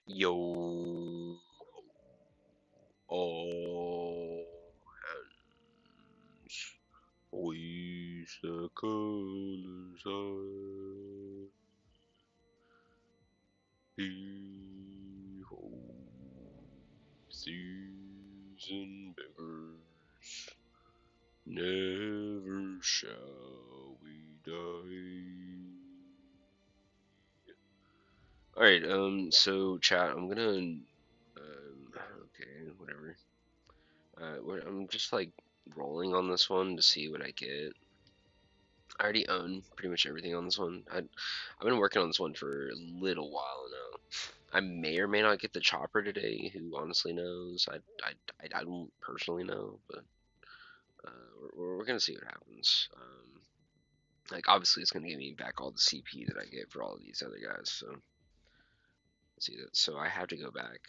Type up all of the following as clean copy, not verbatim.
Yo, all hands, hoist the colors high. Behold, thieves and beggars, never shall we die. Alright, so chat, okay, whatever. I'm just like rolling on this one to see what I get. I already own pretty much everything on this one. I've been working on this one for a little while now. I may or may not get the chopper today. Who honestly knows? I don't personally know, but we're gonna see what happens. Like obviously it's gonna give me back all the CP that I get for all of these other guys. So let's see that. So I have to go back.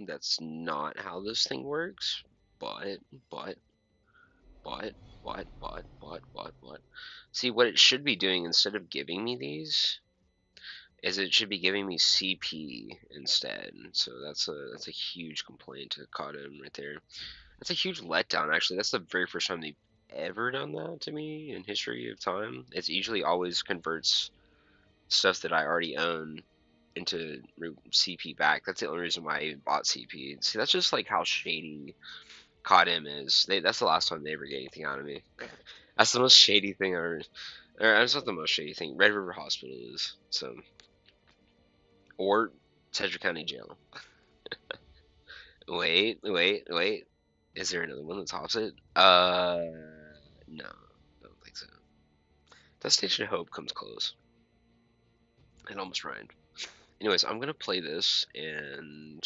That's not how this thing works. But, but, but, what? See, what it should be doing instead of giving me these is it should be giving me CP instead. So that's a huge complaint to Cotton right there. That's a huge letdown, actually. That's the very first time they've ever done that to me in history of time. It's usually always converts stuff that I already own into CP back. That's the only reason why I even bought CP. See, that's just like how shady CODM is. That's the last time they ever get anything out of me. That's the most shady thing ever. Or that's not the most shady thing. Red River Hospital is. So, or Sedgwick County Jail. Wait. Is there another one that tops it? No, I don't think so. Destination Hope comes close. It almost rhymed. Anyways, I'm gonna play this, and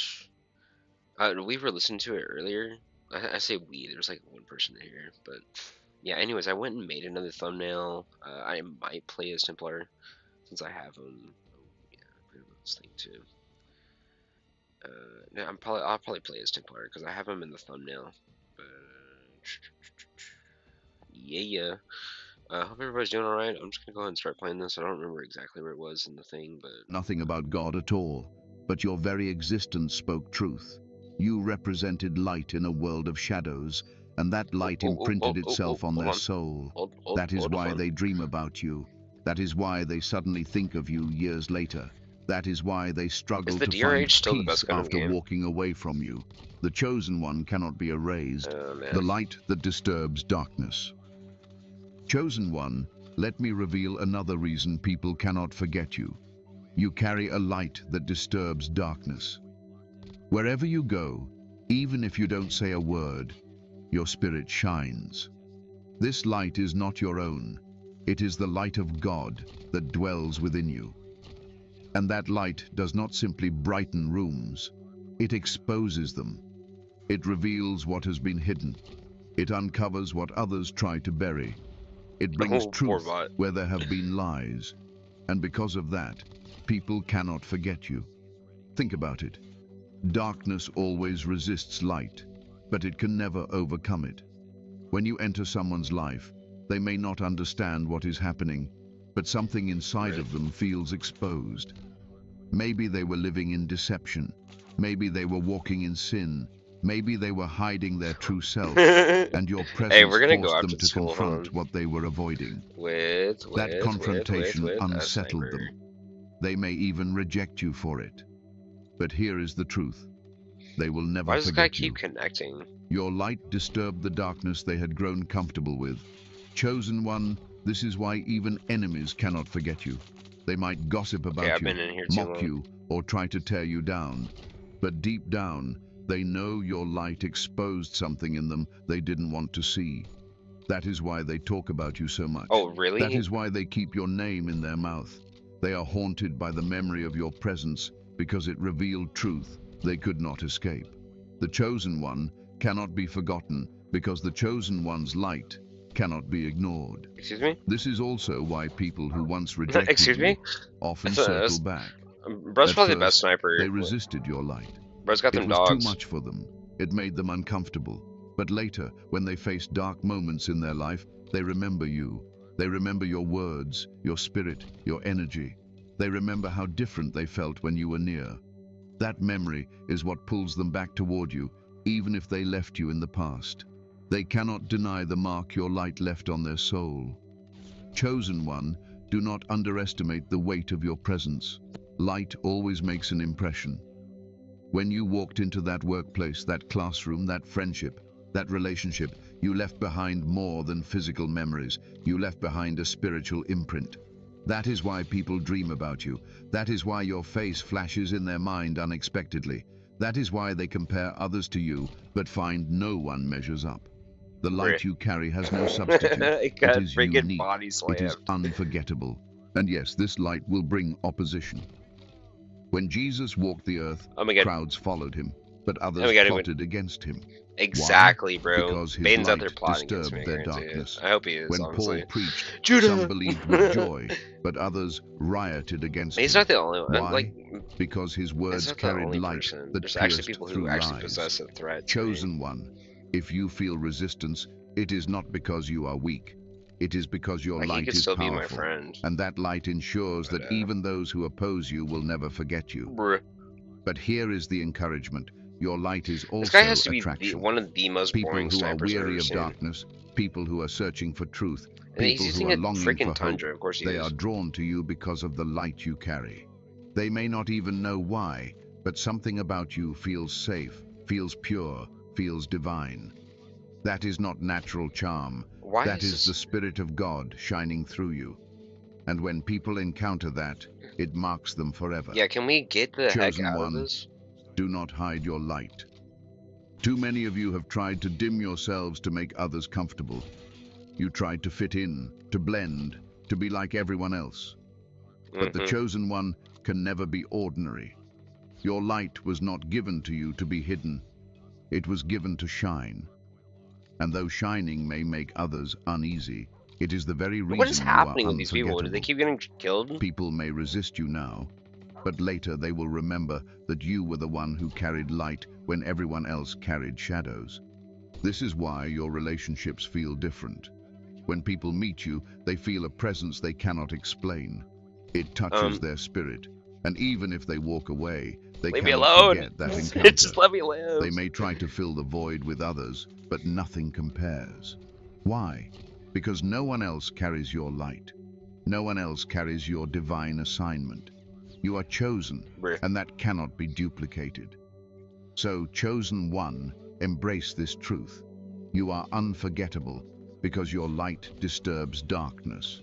we were listening to it earlier. I say we. There's like one person in here, but yeah. Anyways, I went and made another thumbnail. I might play as Templar since I have him. Oh, yeah, put him on this thing too. No, I'll probably play as Templar because I have him in the thumbnail. But yeah. Hope everybody's doing alright. I'm just gonna go ahead and start playing this. I don't remember exactly where it was in the thing, but Nothing about God at all, but your very existence spoke truth. You represented light in a world of shadows, and that light imprinted itself on their soul. That is why they dream about you. That is why they suddenly think of you years later. That is why they struggle to find peace after walking away from you. The chosen one cannot be erased, the light that disturbs darkness. Chosen one, let me reveal another reason people cannot forget you. You carry a light that disturbs darkness. Wherever you go, even if you don't say a word, your spirit shines. This light is not your own. It is the light of God that dwells within you. And that light does not simply brighten rooms, it exposes them. It reveals what has been hidden. It uncovers what others try to bury. It brings truth where there have been lies. And because of that, people cannot forget you. Think about it. Darkness always resists light, but it can never overcome it. When you enter someone's life, they may not understand what is happening, but something inside of them feels exposed. Maybe they were living in deception. Maybe they were walking in sin. Maybe they were hiding their true self, and your presence forced them to confront what they were avoiding. That confrontation unsettled them. They may even reject you for it. But here is the truth. They will never forget you. Why does this guy keep connecting? Your light disturbed the darkness they had grown comfortable with. Chosen one, this is why even enemies cannot forget you. They might gossip about you, mock you, or try to tear you down. But deep down, they know your light exposed something in them they didn't want to see. That is why they talk about you so much. Oh, really? That is why they keep your name in their mouth. They are haunted by the memory of your presence because it revealed truth they could not escape. The chosen one cannot be forgotten because the chosen one's light cannot be ignored. Excuse me? This is also why people who once rejected you often circle back. Bro's probably the best sniper. They resisted your light. Bro's got them dogs. It was too much for them. It made them uncomfortable. But later, when they faced dark moments in their life, they remember you. They remember your words, your spirit, your energy. They remember how different they felt when you were near. That memory is what pulls them back toward you, even if they left you in the past. They cannot deny the mark your light left on their soul. Chosen one, do not underestimate the weight of your presence. Light always makes an impression. When you walked into that workplace, that classroom, that friendship, that relationship, you left behind more than physical memories. You left behind a spiritual imprint. That is why people dream about you. That is why your face flashes in their mind unexpectedly. That is why they compare others to you, but find no one measures up. The light you carry has no substitute. It is unique. It is unforgettable. And yes, this light will bring opposition. When Jesus walked the earth, crowds followed him, but others plotted against him. Exactly, bro. Because his Bane's out there light plotting against disturbed me, their darkness. I hope he is, When honestly. Paul preached, Judah! some believed with joy, but others rioted against He's him. not the only one. Why? Like, Because his he's words not the carried only light person. that There's actually pierced people through who actually lies. possess a threat. Chosen one, if you feel resistance, it is not because you are weak. It is because your Like, he light could is still be my powerful, friend. and that light ensures But, that even those who oppose you will never forget you. Bruh. But here is the encouragement. Your light is also This guy has to be attraction. one of the most People boring who are snipers I've weary ever of seen. darkness, people who are searching for truth, And he's people using who a are longing freaking for hope, Tundra, of course he they is. are drawn to you because of the light you carry. They may not even know why, but something about you feels safe, feels pure, feels divine. That is not natural charm. Why That is is the Spirit of God shining through you. And when people encounter that, it marks them forever. Yeah, can we get the heck Chosen out of one, this? do not hide your light. Too many of you have tried to dim yourselves to make others comfortable. You tried to fit in, to blend, to be like everyone else. But the chosen one can never be ordinary. Your light was not given to you to be hidden. It was given to shine. And though shining may make others uneasy, it is the very reason What is happening you are with these people? Do they keep getting killed? People may resist you now, but later they will remember that you were the one who carried light when everyone else carried shadows. This is why your relationships feel different. When people meet you, they feel a presence they cannot explain. It touches their spirit, and even if they walk away, they Leave me cannot alone. forget that encounter. Just let me live. They may try to fill the void with others, but nothing compares. Why? Because no one else carries your light. No one else carries your divine assignment. You are chosen, and that cannot be duplicated. So, chosen one, embrace this truth. You are unforgettable because your light disturbs darkness.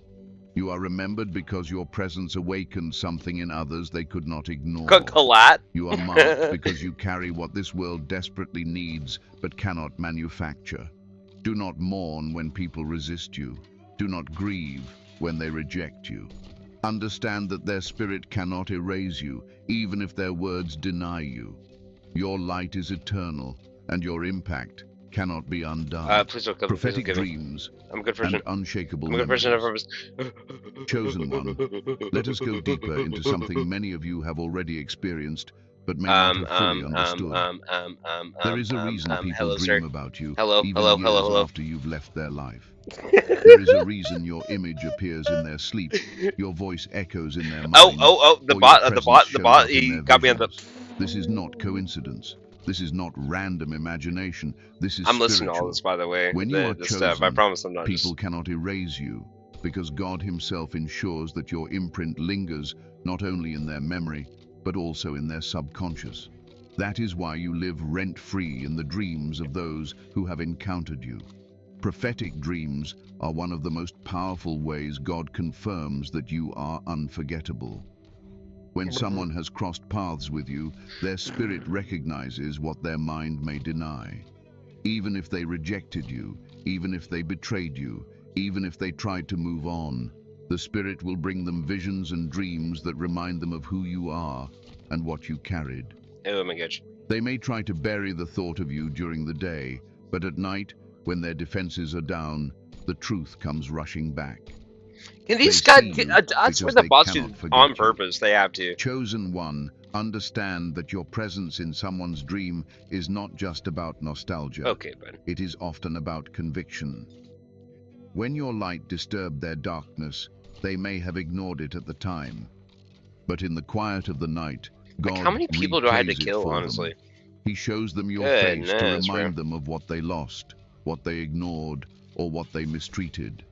You are remembered because your presence awakened something in others they could not ignore. Collat. You are marked because you carry what this world desperately needs but cannot manufacture. Do not mourn when people resist you. Do not grieve when they reject you. Understand that their spirit cannot erase you, even if their words deny you. Your light is eternal, and your impact cannot be undone. Please don't kill me. Prophetic Please don't kill me. dreams I'm a good person. and unshakable I'm a good person, I memories. promise. Chosen one, let us go deeper into something many of you have already experienced, but may not have fully understood. There is a reason people hello, dream sir. about you, Hello, even hello, years hello, hello. after you've left their life. There is a reason your image appears in their sleep, your voice echoes in their mind. The bot, he got me on the... This is not coincidence. This is not random imagination. This is I'm listening to all spiritual. this, by the way. When you are the stuff. I chosen, promise I'm not people cannot erase you, because God himself ensures that your imprint lingers not only in their memory, but also in their subconscious. That is why you live rent-free in the dreams of those who have encountered you. Prophetic dreams are one of the most powerful ways God confirms that you are unforgettable. When someone has crossed paths with you, their spirit recognizes what their mind may deny. Even if they rejected you, even if they betrayed you, even if they tried to move on, the Spirit will bring them visions and dreams that remind them of who you are and what you carried. Oh my gosh. They may try to bury the thought of you during the day, but at night, when their defenses are down, the truth comes rushing back. Can these guys... That's where the bots do on purpose. They have to. Chosen one, understand that your presence in someone's dream is not just about nostalgia. Okay, bud. It is often about conviction. When your light disturbed their darkness, they may have ignored it at the time. But in the quiet of the night, Like, God how many people do I have to replays it kill, for honestly? them. He shows them your face to Goodness, remind bro. them of what they lost, what they ignored, or what they mistreated.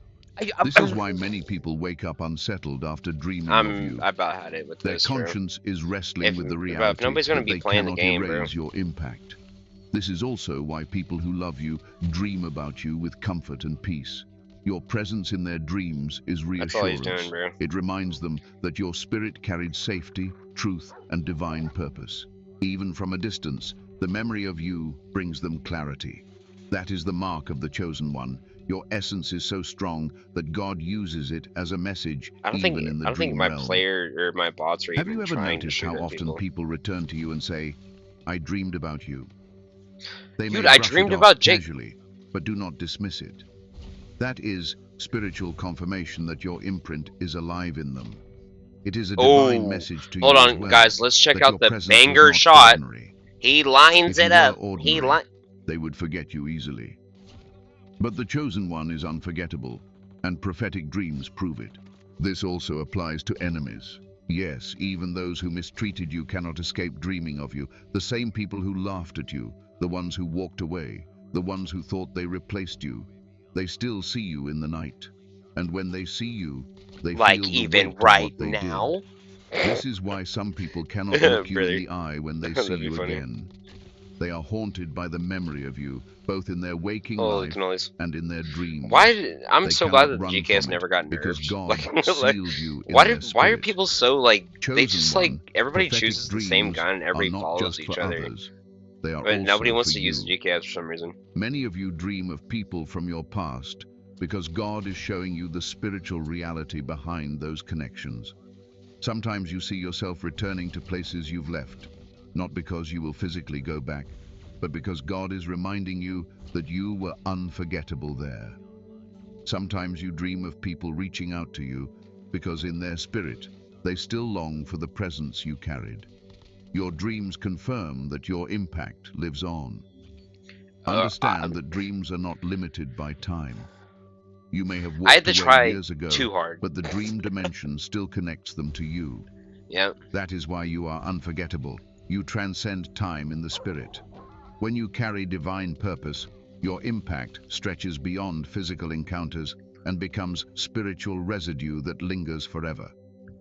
I'm This is why many people wake up unsettled after dreaming of you. I about had it with Their this, bro. conscience is wrestling with the If reality nobody's gonna that be they playing the cannot game, bro. erase your impact. This is also why people who love you dream about you with comfort and peace. Your presence in their dreams is reassurance. That's all he's doing, bro. It reminds them that your spirit carried safety, truth, and divine purpose. Even from a distance, the memory of you brings them clarity. That is the mark of the chosen one. Your essence is so strong that God uses it as a message even in the dream realm. I don't think my player or my bots are Have even you ever trying to noticed how sugar often people return to you and say, "I dreamed about you"? They may Dude, I brush dreamed it off about Jake. casually, but do not dismiss it. That is spiritual confirmation that your imprint is alive in them. It is a divine message to you Hold as on, well, guys. Let's check that out your the presence was banger not shot. ordinary. He lines If it you were up. ordinary, they would forget you easily. But the chosen one is unforgettable, and prophetic dreams prove it. This also applies to enemies. Yes, even those who mistreated you cannot escape dreaming of you. The same people who laughed at you, the ones who walked away, the ones who thought they replaced you, they still see you in the night. And when they see you, they like feel even the weight right of what they now. did. This is why some people cannot look you Brother. in the eye when they see That'd be you funny. again. They are haunted by the memory of you, both in their waking Holy life cannolis. and in their dreams. I'm They so glad cannot that run GK has from never it, gotten because nerfed. God Like, sealed you in why their are spirit. people so like they Chosen just one, like everybody prophetic chooses the same dreams gun and are everybody not follows just each for other. others. They are But nobody also wants for to use you. GKS for some reason. Many of you dream of people from your past because God is showing you the spiritual reality behind those connections. Sometimes you see yourself returning to places you've left, not because you will physically go back, but because God is reminding you that you were unforgettable there. Sometimes you dream of people reaching out to you because in their spirit, they still long for the presence you carried. Your dreams confirm that your impact lives on. Understand that dreams are not limited by time. You may have I had walked to away try years ago, too hard. but the dream dimension still connects them to you. Yep. That is why you are unforgettable. You transcend time in the spirit. When you carry divine purpose, your impact stretches beyond physical encounters and becomes spiritual residue that lingers forever.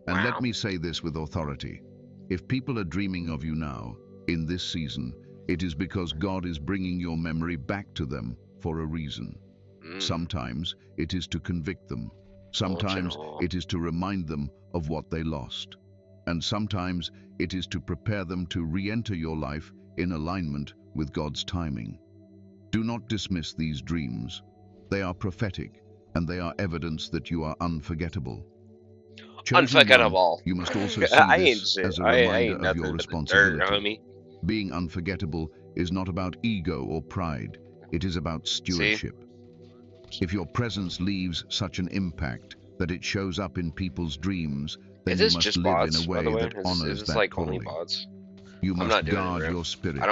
And Wow. let me say this with authority. If people are dreaming of you now, in this season, it is because God is bringing your memory back to them for a reason. Sometimes it is to convict them. Sometimes it is to remind them of what they lost. And sometimes it is to prepare them to re-enter your life in alignment with God's timing. Do not dismiss these dreams. They are prophetic, and they are evidence that you are unforgettable. Unforgettable. One, you must also see this as a reminder of your responsibility. Homie. Being unforgettable is not about ego or pride. It is about stewardship. If your presence leaves such an impact that it shows up in people's dreams, then you must live in a way that honors that calling. You must guard your spirit,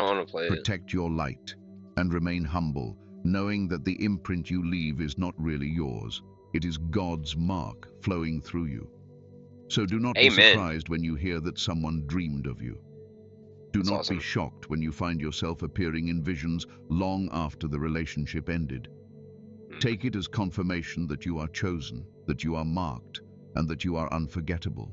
protect your light, and remain humble, knowing that the imprint you leave is not really yours. It is God's mark flowing through you. So do not be surprised when you hear that someone dreamed of you. Do not be shocked when you find yourself appearing in visions long after the relationship ended. Take it as confirmation that you are chosen, that you are marked, and that you are unforgettable.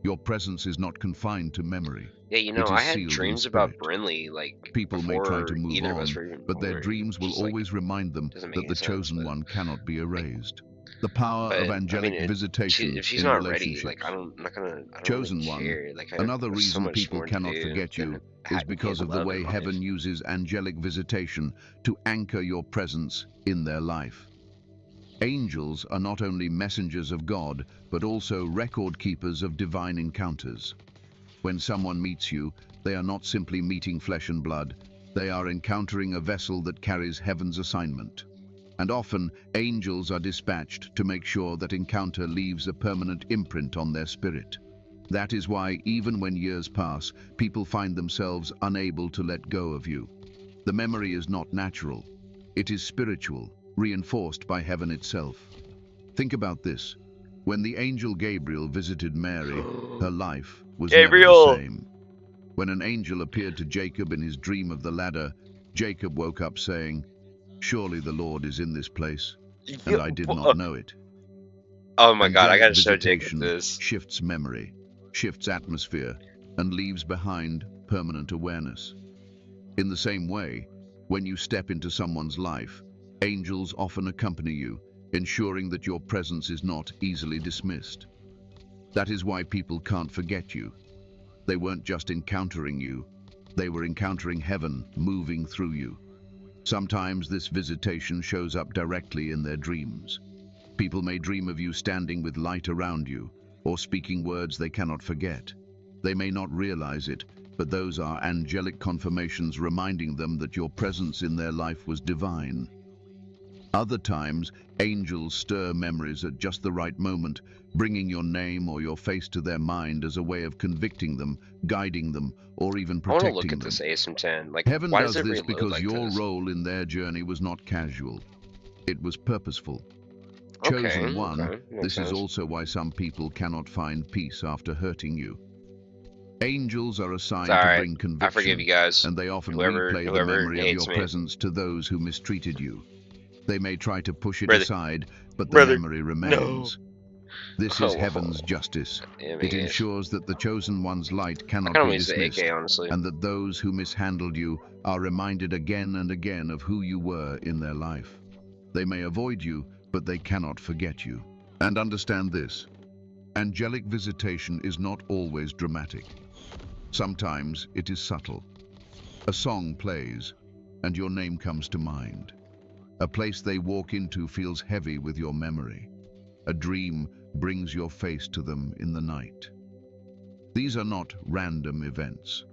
Your presence is not confined to memory. Yeah, you know, I had dreams about Brinley, like, people may try to move on, but their dreams will always remind them that the chosen one cannot be erased. The power of angelic visitation if she's in not relationships. ready, like, I'm not gonna Chosen really one. care. Like, Another reason people cannot forget you is because of the way heaven uses angelic visitation to anchor your presence in their life. Angels are not only messengers of God, but also record keepers of divine encounters. When someone meets you, they are not simply meeting flesh and blood, they are encountering a vessel that carries heaven's assignment. And often, angels are dispatched to make sure that encounter leaves a permanent imprint on their spirit. That is why, even when years pass, people find themselves unable to let go of you. The memory is not natural, it is spiritual, reinforced by heaven itself. Think about this. When the angel Gabriel visited Mary, her life was never the same. When an angel appeared to Jacob in his dream of the ladder, Jacob woke up saying, "Surely the Lord is in this place, and I did not know it." Oh my God, I Angelic gotta show Jacob visitation this. shifts memory, shifts atmosphere, and leaves behind permanent awareness. In the same way, when you step into someone's life, angels often accompany you, ensuring that your presence is not easily dismissed. That is why people can't forget you. They weren't just encountering you, they were encountering heaven moving through you. Sometimes this visitation shows up directly in their dreams. People may dream of you standing with light around you, or speaking words they cannot forget. They may not realize it, but those are angelic confirmations reminding them that your presence in their life was divine. Other times, angels stir memories at just the right moment, bringing your name or your face to their mind as a way of convicting them, guiding them, or even protecting them. I want to look at this ASM 10. Like, Heaven why does does it this reload because like your this? role in their journey was not casual. It was purposeful. Okay, Chosen one, okay, this sense. is also why some people cannot find peace after hurting you. Angels are assigned to bring conviction, I forgive you guys. and they often Whoever replay the memory of your hates me. presence to those who mistreated you. They may try to push it Brother. aside, but the Brother. memory remains. No. This is heaven's justice. It ensures that the chosen one's light cannot be dismissed, AK, honestly. and that those who mishandled you are reminded again and again of who you were in their life. They may avoid you, but they cannot forget you. And understand this: angelic visitation is not always dramatic. Sometimes it is subtle. A song plays, and your name comes to mind. A place they walk into feels heavy with your memory. A dream brings your face to them in the night. These are not random events.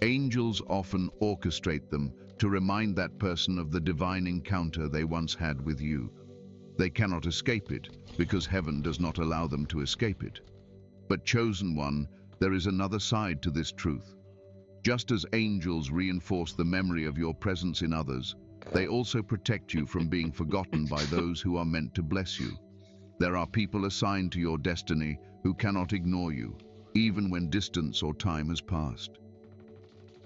Angels often orchestrate them to remind that person of the divine encounter they once had with you. They cannot escape it, because heaven does not allow them to escape it. But chosen one, there is another side to this truth. Just as angels reinforce the memory of your presence in others, they also protect you from being forgotten by those who are meant to bless you. There are people assigned to your destiny who cannot ignore you, even when distance or time has passed.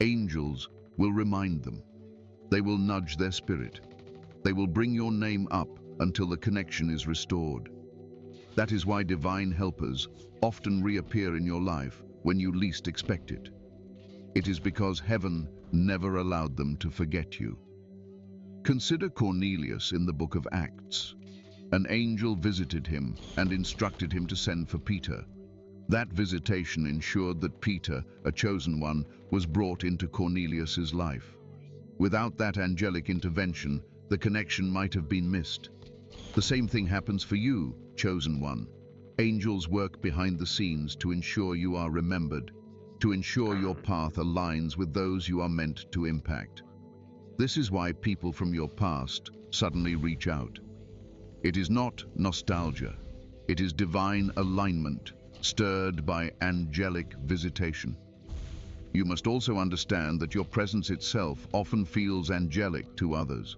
Angels will remind them. They will nudge their spirit. They will bring your name up until the connection is restored. That is why divine helpers often reappear in your life when you least expect it. It is because heaven never allowed them to forget you. Consider Cornelius in the book of Acts. An angel visited him and instructed him to send for Peter. That visitation ensured that Peter, a chosen one, was brought into Cornelius's life. Without that angelic intervention, the connection might have been missed. The same thing happens for you, chosen one. Angels work behind the scenes to ensure you are remembered, to ensure your path aligns with those you are meant to impact. This is why people from your past suddenly reach out. It is not nostalgia. It is divine alignment, stirred by angelic visitation. You must also understand that your presence itself often feels angelic to others.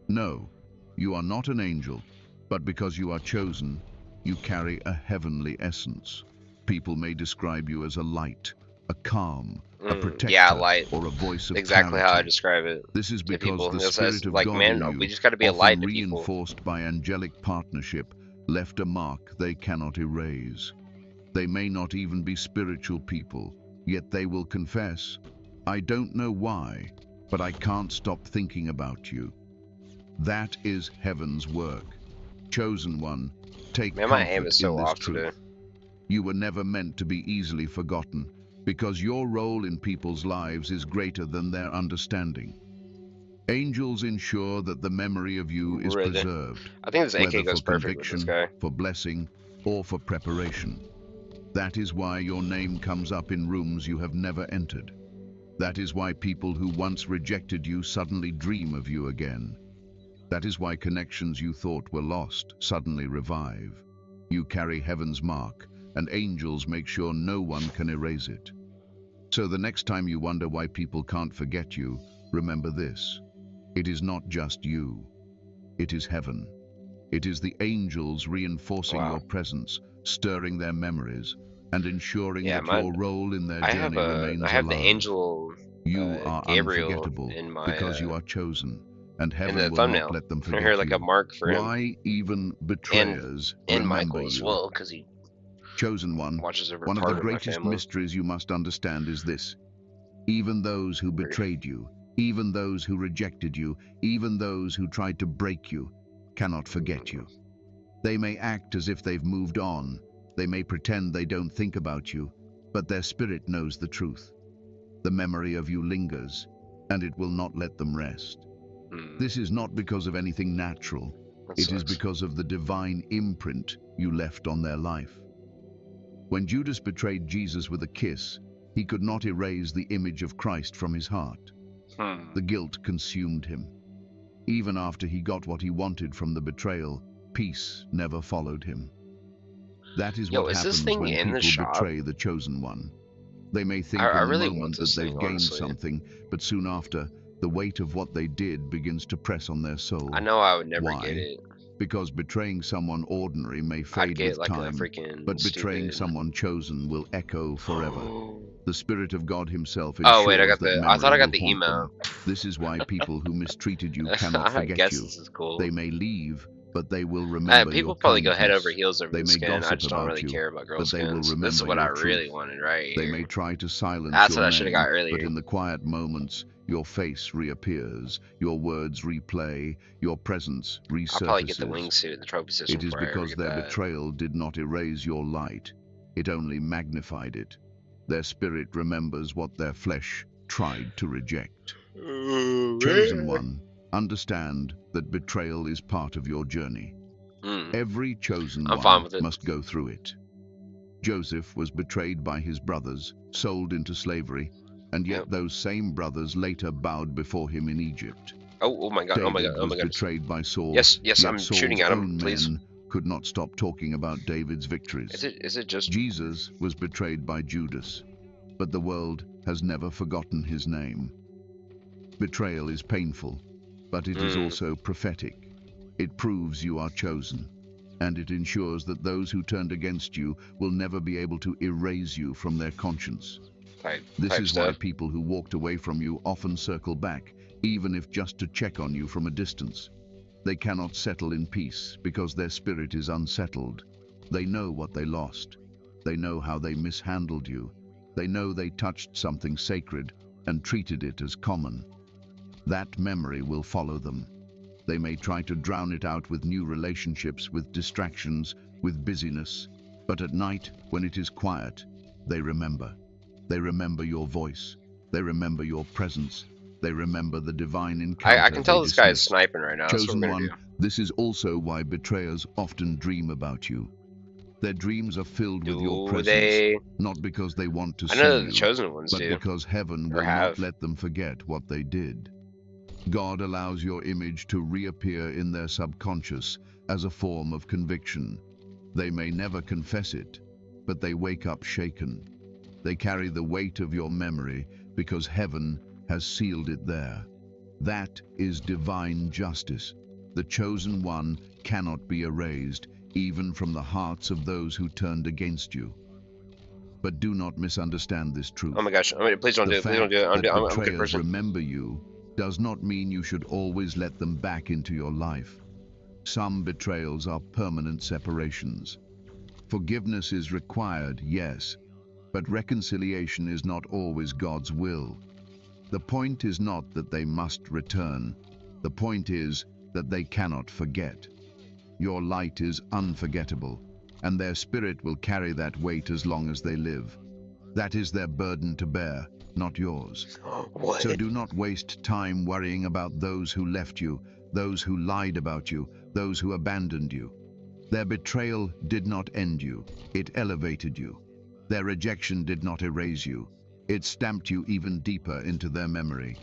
No, you are not an angel, but because you are chosen, you carry a heavenly essence. People may describe you as a light, a calm, a protector, light. or a voice of exactly clarity. how I describe it. This is because the It Spirit says, of like, God man, in you, we just got to be a often light to people. reinforced by angelic partnership, left a mark they cannot erase. They may not even be spiritual people, yet they will confess, "I don't know why, but I can't stop thinking about you." That is heaven's work. Chosen one, take Man, my aim comfort is so in this off truth. today. You were never meant to be easily forgotten, because your role in people's lives is greater than their understanding. Angels ensure that the memory of you is preserved, I think this whether AK goes for perfect with this conviction, guy. for blessing, or for preparation. That is why your name comes up in rooms you have never entered. That is why people who once rejected you suddenly dream of you again. That is why connections you thought were lost suddenly revive. You carry heaven's mark, and angels make sure no one can erase it. So the next time you wonder why people can't forget you, remember this: it is not just you. it is heaven. It is the angels reinforcing your presence, stirring their memories, and ensuring that your role in their journey remains alive. I have the angel You are Gabriel unforgettable in my because you are chosen, and heaven in the will thumbnail. not let them forget Here, like you. a mark for him. Why even betrayers and remember Michael as you? well, because he Chosen one, watches over one of part the greatest mysteries you must understand is this. Even those who betrayed you, even those who rejected you, even those who tried to break you, cannot forget you. They may act as if they've moved on. They may pretend they don't think about you, but their spirit knows the truth. The memory of you lingers, and it will not let them rest. This is not because of anything natural. It is because of the divine imprint you left on their life. When Judas betrayed Jesus with a kiss, he could not erase the image of Christ from his heart. The guilt consumed him. Even after he got what he wanted from the betrayal, peace never followed him. That is what happens when people betray the chosen one. They may think in the moment that they've gained something, but soon after, the weight of what they did begins to press on their soul. I know I would never get it. Because betraying someone ordinary may fade with time, but betraying someone chosen will echo forever. The Spirit of God himself ensures I thought I got the email. This is why people who mistreated you cannot forget you. This is cool. They may leave, but they will remember people your probably kindness. go head over heels over they the may skin. I gossip just don't about really you, care about girl but they will skins. remember This is what your I truth. really wanted right here. They may try to silence That's your what I should have name, got earlier. but in the quiet moments, your face reappears, your words replay, your presence resurfaces. I'll probably get the wingsuit, the trophy system. It is because their betrayal did not erase your light. It only magnified it. Their spirit remembers what their flesh tried to reject. Chosen one, understand that betrayal is part of your journey. Every chosen one must go through it. Joseph was betrayed by his brothers, sold into slavery, and yet those same brothers later bowed before him in Egypt. Oh my God! David Oh my God! Oh my God! was betrayed by Saul. Yes, I'm Saul's shooting at him. Please. Men could not stop talking about David's victories. Is it just Jesus was betrayed by Judas, but the world has never forgotten his name. Betrayal is painful, but it is also prophetic. It proves you are chosen, and it ensures that those who turned against you will never be able to erase you from their conscience. This is why people who walked away from you often circle back, even if just to check on you from a distance. They cannot settle in peace because their spirit is unsettled. They know what they lost. They know how they mishandled you. They know they touched something sacred and treated it as common. That memory will follow them. They may try to drown it out with new relationships, with distractions, with busyness. But at night, when it is quiet, they remember. They remember your voice. They remember your presence. They remember the divine encounter. I can tell this guy is sniping right now. Chosen one, this is also why betrayers often dream about you. Their dreams are filled with your presence, not because they want to see you, the chosen ones but because heaven will not let them forget what they did. God allows your image to reappear in their subconscious as a form of conviction. They may never confess it, but they wake up shaken. They carry the weight of your memory because heaven has sealed it there. That is divine justice. The chosen one cannot be erased, even from the hearts of those who turned against you. But do not misunderstand this truth. Oh my gosh! Please don't do it. Please don't do it. I'm a good person. Remember you does not mean you should always let them back into your life. Some betrayals are permanent separations. Forgiveness is required, yes, but reconciliation is not always God's will. The point is not that they must return. The point is that they cannot forget. Your light is unforgettable, and their spirit will carry that weight as long as they live. That is their burden to bear, not yours. What? So do not waste time worrying about those who left you, those who lied about you, those who abandoned you. Their betrayal did not end you, it elevated you. Their rejection did not erase you, it stamped you even deeper into their memory.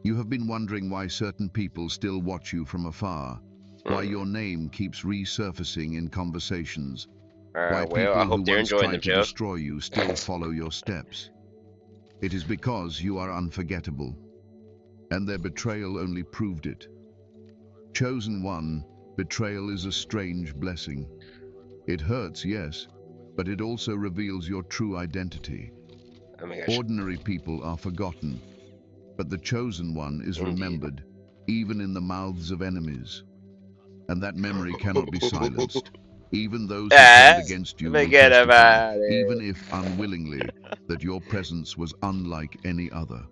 You have been wondering why certain people still watch you from afar, why your name keeps resurfacing in conversations, why people who once tried to destroy you still follow your steps. It is because you are unforgettable, and their betrayal only proved it. Chosen one, betrayal is a strange blessing. It hurts, yes, but it also reveals your true identity. Oh my gosh. Ordinary people are forgotten, but the chosen one is remembered, even in the mouths of enemies. And that memory cannot be silenced. Even those who turned against you will testify, even if unwillingly, that your presence was unlike any other.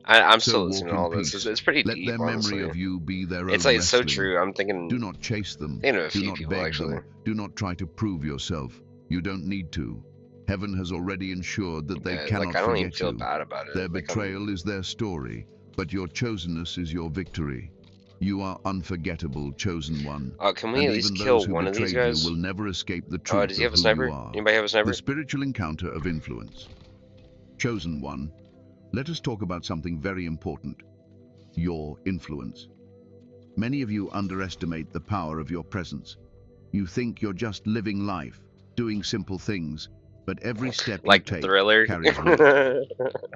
I'm So still walk listening to in all this. peace. It's pretty Let deep, their memory honestly. of you be their It's own like so wrestling. true. I'm thinking. Do not chase them. Thinking of a Do few not people, beg actually. them. Do not try to prove yourself. You don't need to. Heaven has already ensured that they Yeah, cannot like I don't even forget feel you. bad about it. Their Like, betrayal is their story, but your chosenness is your victory. You are unforgettable, chosen one. Oh, can we And at least even kill those who one of these betrayed guys? you will never escape the Oh, truth does he have of a who you sniper? are. Anybody have a sniper? The spiritual encounter of influence. Chosen one, let us talk about something very important. Your influence. Many of you underestimate the power of your presence. You think you're just living life, doing simple things, but every step you Like take Thriller? carries weight.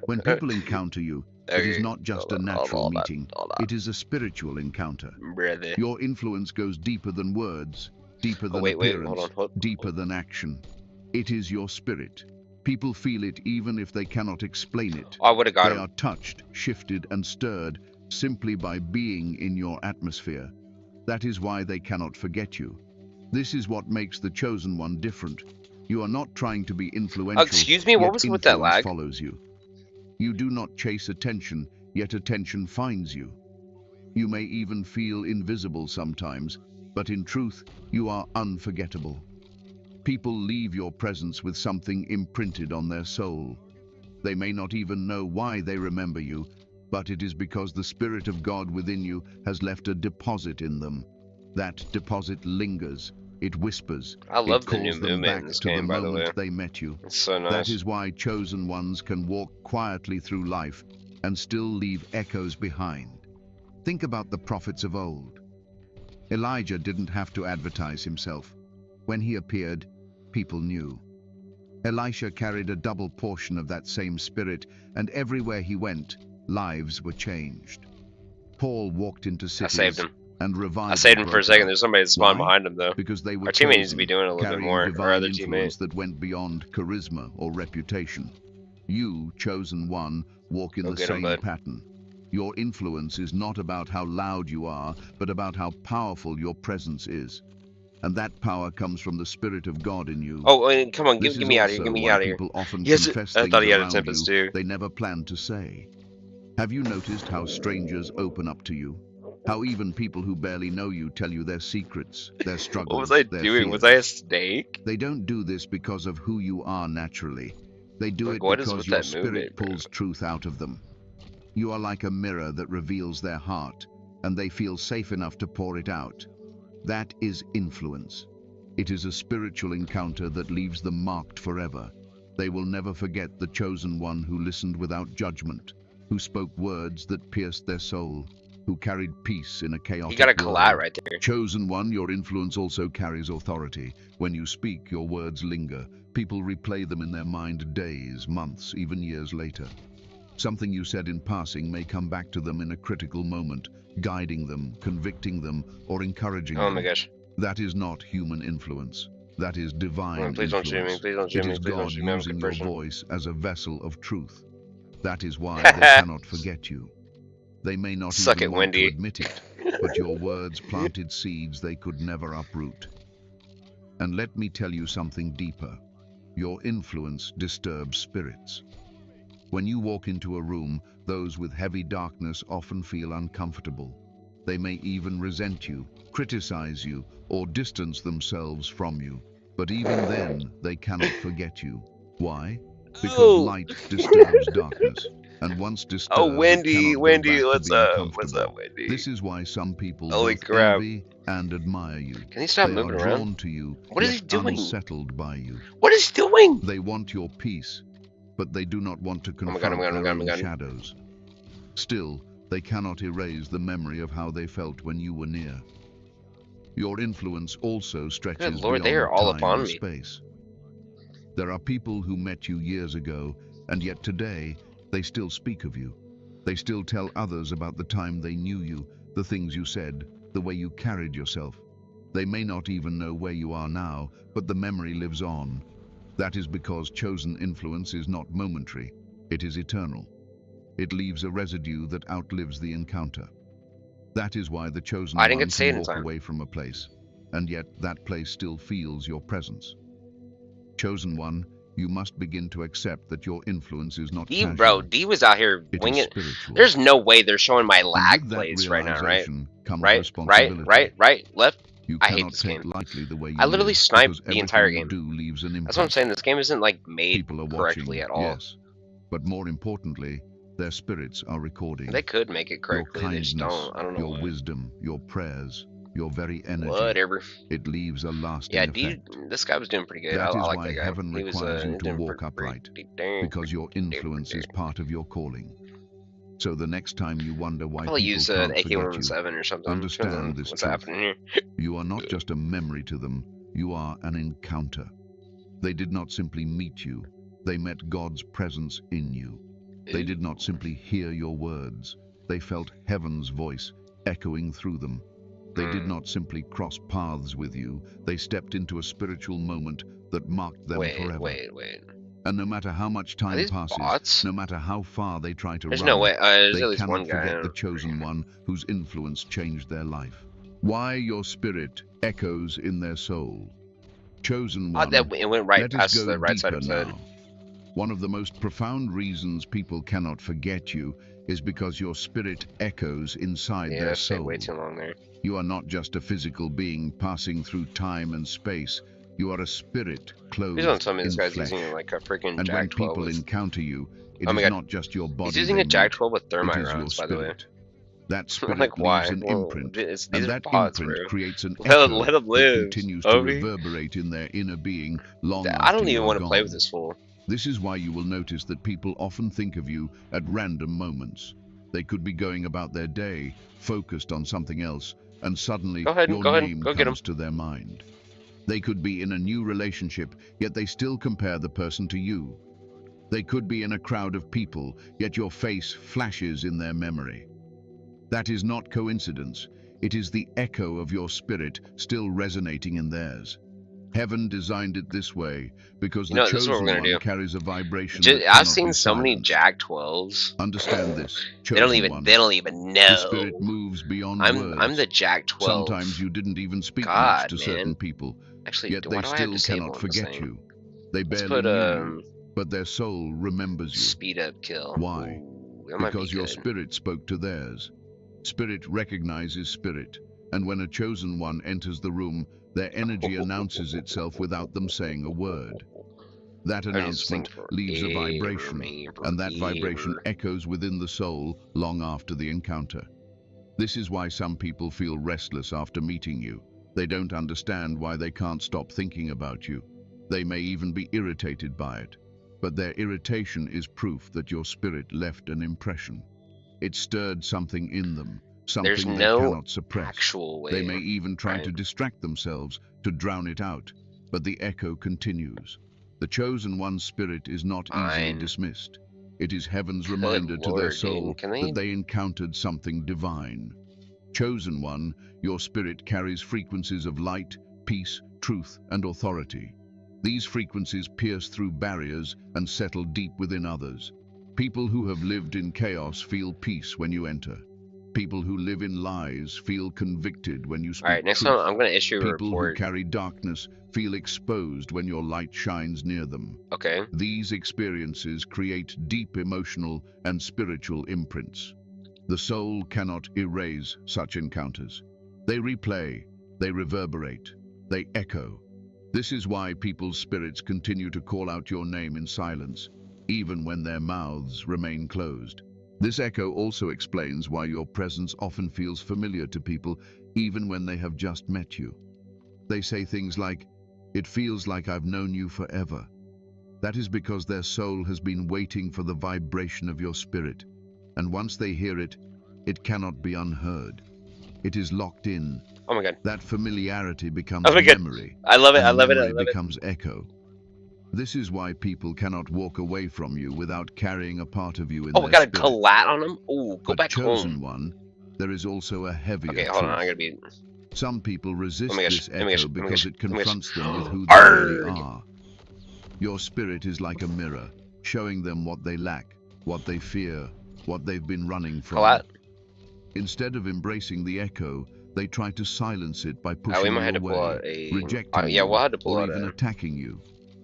When people encounter you, it is Okay, not just a hold natural on, meeting, hold on. it is a spiritual encounter. Brother. Your influence goes deeper than words, deeper than Wait, appearance, hold on. deeper than action. It is your spirit. People feel it even if they cannot explain it. Oh, I would have got They him. are touched, shifted, and stirred simply by being in your atmosphere. That is why they cannot forget you. This is what makes the chosen one different. You are not trying to be influential, Excuse me, what yet was with that influence lag? follows you. You do not chase attention, yet attention finds you. You may even feel invisible sometimes, but in truth, you are unforgettable. People leave your presence with something imprinted on their soul. They may not even know why they remember you, but it is because the Spirit of God within you has left a deposit in them. That deposit lingers, it whispers, I love it the new calls them movement in back this to the game, by the way. moment they met you. It's so That nice. is why chosen ones can walk quietly through life and still leave echoes behind. Think about the prophets of old. Elijah didn't have to advertise himself. When he appeared, people knew. Elisha carried a double portion of that same spirit, and everywhere he went, lives were changed. Paul walked into I saved cities him. and revival I saved him for a broke second. out. There's somebody that spawned Why? behind him, though. Because they were Our teammate needs to be chosen, doing a little bit carrying more. Our divine other influence teammate. that went beyond charisma or reputation. You, chosen one, walk in Go the get him, same bud. pattern. Your influence is not about how loud you are, but about how powerful your presence is. And that power comes from the Spirit of God in you. Oh, wait, come on, This get is me out of here. also Get me why out of here. people often Yes, confess I thought things he had a around Tempest you too. they never planned to say. Have you noticed how strangers open up to you? How even people who barely know you tell you their secrets, their struggles, What was I their doing? fears. Was I a snake? They don't do this because of who you are naturally. They do Like, it what is because with your that spirit movement, bro? pulls truth out of them. You are like a mirror that reveals their heart, and they feel safe enough to pour it out. That is influence. It is a spiritual encounter that leaves them marked forever. They will never forget the chosen one who listened without judgment, who spoke words that pierced their soul, who carried peace in a chaotic He got a collat world. right there. Chosen one, your influence also carries authority. When you speak, your words linger. People replay them in their mind days, months, even years later. Something you said in passing may come back to them in a critical moment, guiding them, convicting them, or encouraging Oh them. my gosh. That is not human influence. That is divine Please don't shoot me. influence. Please don't shoot It me. is Please don't God shoot me. I'm a using good your person. voice as a vessel of truth. That is why they cannot forget you. They may not Suck even it, want to Wendy. admit it, but your words planted seeds they could never uproot. And let me tell you something deeper. Your influence disturbs spirits. When you walk into a room, those with heavy darkness often feel uncomfortable. They may even resent you, criticize you, or distance themselves from you. But even then, they cannot forget you. Why? Because Oh. light disturbs darkness. And once disturbed, Oh, Wendy, it cannot Wendy, go back what's to being up? comfortable. What's up, Wendy? This is why some people Holy both crap. envy and admire you. Can he stop They moving are around? drawn to you, What is yet he doing? unsettled by you. What is he doing? They want your peace, but they do not want to Oh my confront God, their own God. shadows. Still, they cannot erase the memory of how they felt when you were near. Your influence also stretches Good Lord, they beyond are all time upon and me. space. There are people who met you years ago, and yet today they still speak of you. They still tell others about the time they knew you, the things you said, the way you carried yourself. They may not even know where you are now, but the memory lives on. That is because chosen influence is not momentary, it is eternal. It leaves a residue that outlives the encounter. That is why the chosen one can walk away from a place, and yet that place still feels your presence. Chosen one, you must begin to accept that your influence is not casual. Bro, D was out here winging. There's no way they're showing my lag plays right now, right? Right, left. I hate this game. I literally sniped the entire game. That's what I'm saying. This game isn't like made correctly at all. Yes, but more importantly, their spirits are recording. They could make it correctly. They just don't. I don't know. Your wisdom, your prayers, your very energy. Whatever. It leaves a lasting effect. Dude, this guy was doing pretty good. That is like why that guy. Heaven requires you to walk upright, because your influence is part of your calling. So the next time you wonder why people use can't AK-117 or something. Understand this what's truth. happening here. You are not just a memory to them, you are an encounter. They did not simply meet you, they met God's presence in you. They did not simply hear your words, they felt heaven's voice echoing through them. They did not simply cross paths with you, they stepped into a spiritual moment that marked them forever. Wait. And no matter how much time passes, bots? no matter how far they try to run, no way. There's they at least cannot one guy. forget the chosen one whose influence changed their life. Why your spirit echoes in their soul. Chosen one, it went right past the right side of his head. One of the most profound reasons people cannot forget you is because your spirit echoes inside their soul. Way too long there. You are not just a physical being passing through time and space. You are a spirit clothed in flesh. Using like a freaking and when JAK-12 people encounter you, it is not just your body. He's using a JAK-12 with thermite it is rounds, your by the way. That spirit like, leaves an imprint, and that bots, imprint creates an let echo him live, that continues to reverberate in their inner being long after I don't even want to play with this fool. This is why you will notice that people often think of you at random moments. They could be going about their day, focused on something else, and suddenly your name comes to their mind. They could be in a new relationship, yet they still compare the person to you. They could be in a crowd of people, yet your face flashes in their memory. That is not coincidence. It is the echo of your spirit still resonating in theirs. Heaven designed it this way because the chosen one carries a vibration. I've seen so many JAK-12s. Understand this. They don't even know. The spirit moves beyond words. I'm the JAK-12. Sometimes you didn't even speak much to certain people. Actually, yet they still cannot forget you. They barely knew you, but their soul remembers you. Speed up kill. Why? Because your spirit spoke to theirs. Spirit recognizes spirit, and when a chosen one enters the room, their energy announces itself without them saying a word. That announcement leaves a vibration, and that vibration echoes within the soul long after the encounter. This is why some people feel restless after meeting you. They don't understand why they can't stop thinking about you. They may even be irritated by it, but their irritation is proof that your spirit left an impression. It stirred something in them, something they cannot suppress. They may even try to distract themselves, to drown it out, but the echo continues. The chosen one's spirit is not easily dismissed. It is heaven's reminder to their soul that they encountered something divine. Chosen one, your spirit carries frequencies of light, peace, truth, and authority. These frequencies pierce through barriers and settle deep within others. People who have lived in chaos feel peace when you enter. People who live in lies feel convicted when you speak truth. Next time I'm going to issue a report. People who carry darkness feel exposed when your light shines near them. Okay. These experiences create deep emotional and spiritual imprints. The soul cannot erase such encounters. They replay, they reverberate, they echo. This is why people's spirits continue to call out your name in silence, even when their mouths remain closed. This echo also explains why your presence often feels familiar to people, even when they have just met you. They say things like, "It feels like I've known you forever." That is because their soul has been waiting for the vibration of your spirit, and once they hear it, it cannot be unheard. It is locked in. Oh my god. That familiarity becomes memory. I love it, It becomes echo. This is why people cannot walk away from you without carrying a part of you in their we got a spirit. collat on him? Ooh, go But back chosen home. one, there is also a heavier Okay, hold on, truth. I gotta be... Some people resist this echo because it confronts them with who they Arrgh! really are. Your spirit is like a mirror, showing them what they lack, what they fear, what they've been running from. What? Instead of embracing the echo, they try to silence it by pushing We might you have to pull out away, a... rejecting yeah, we'll have to you, pull or out even a... attacking you.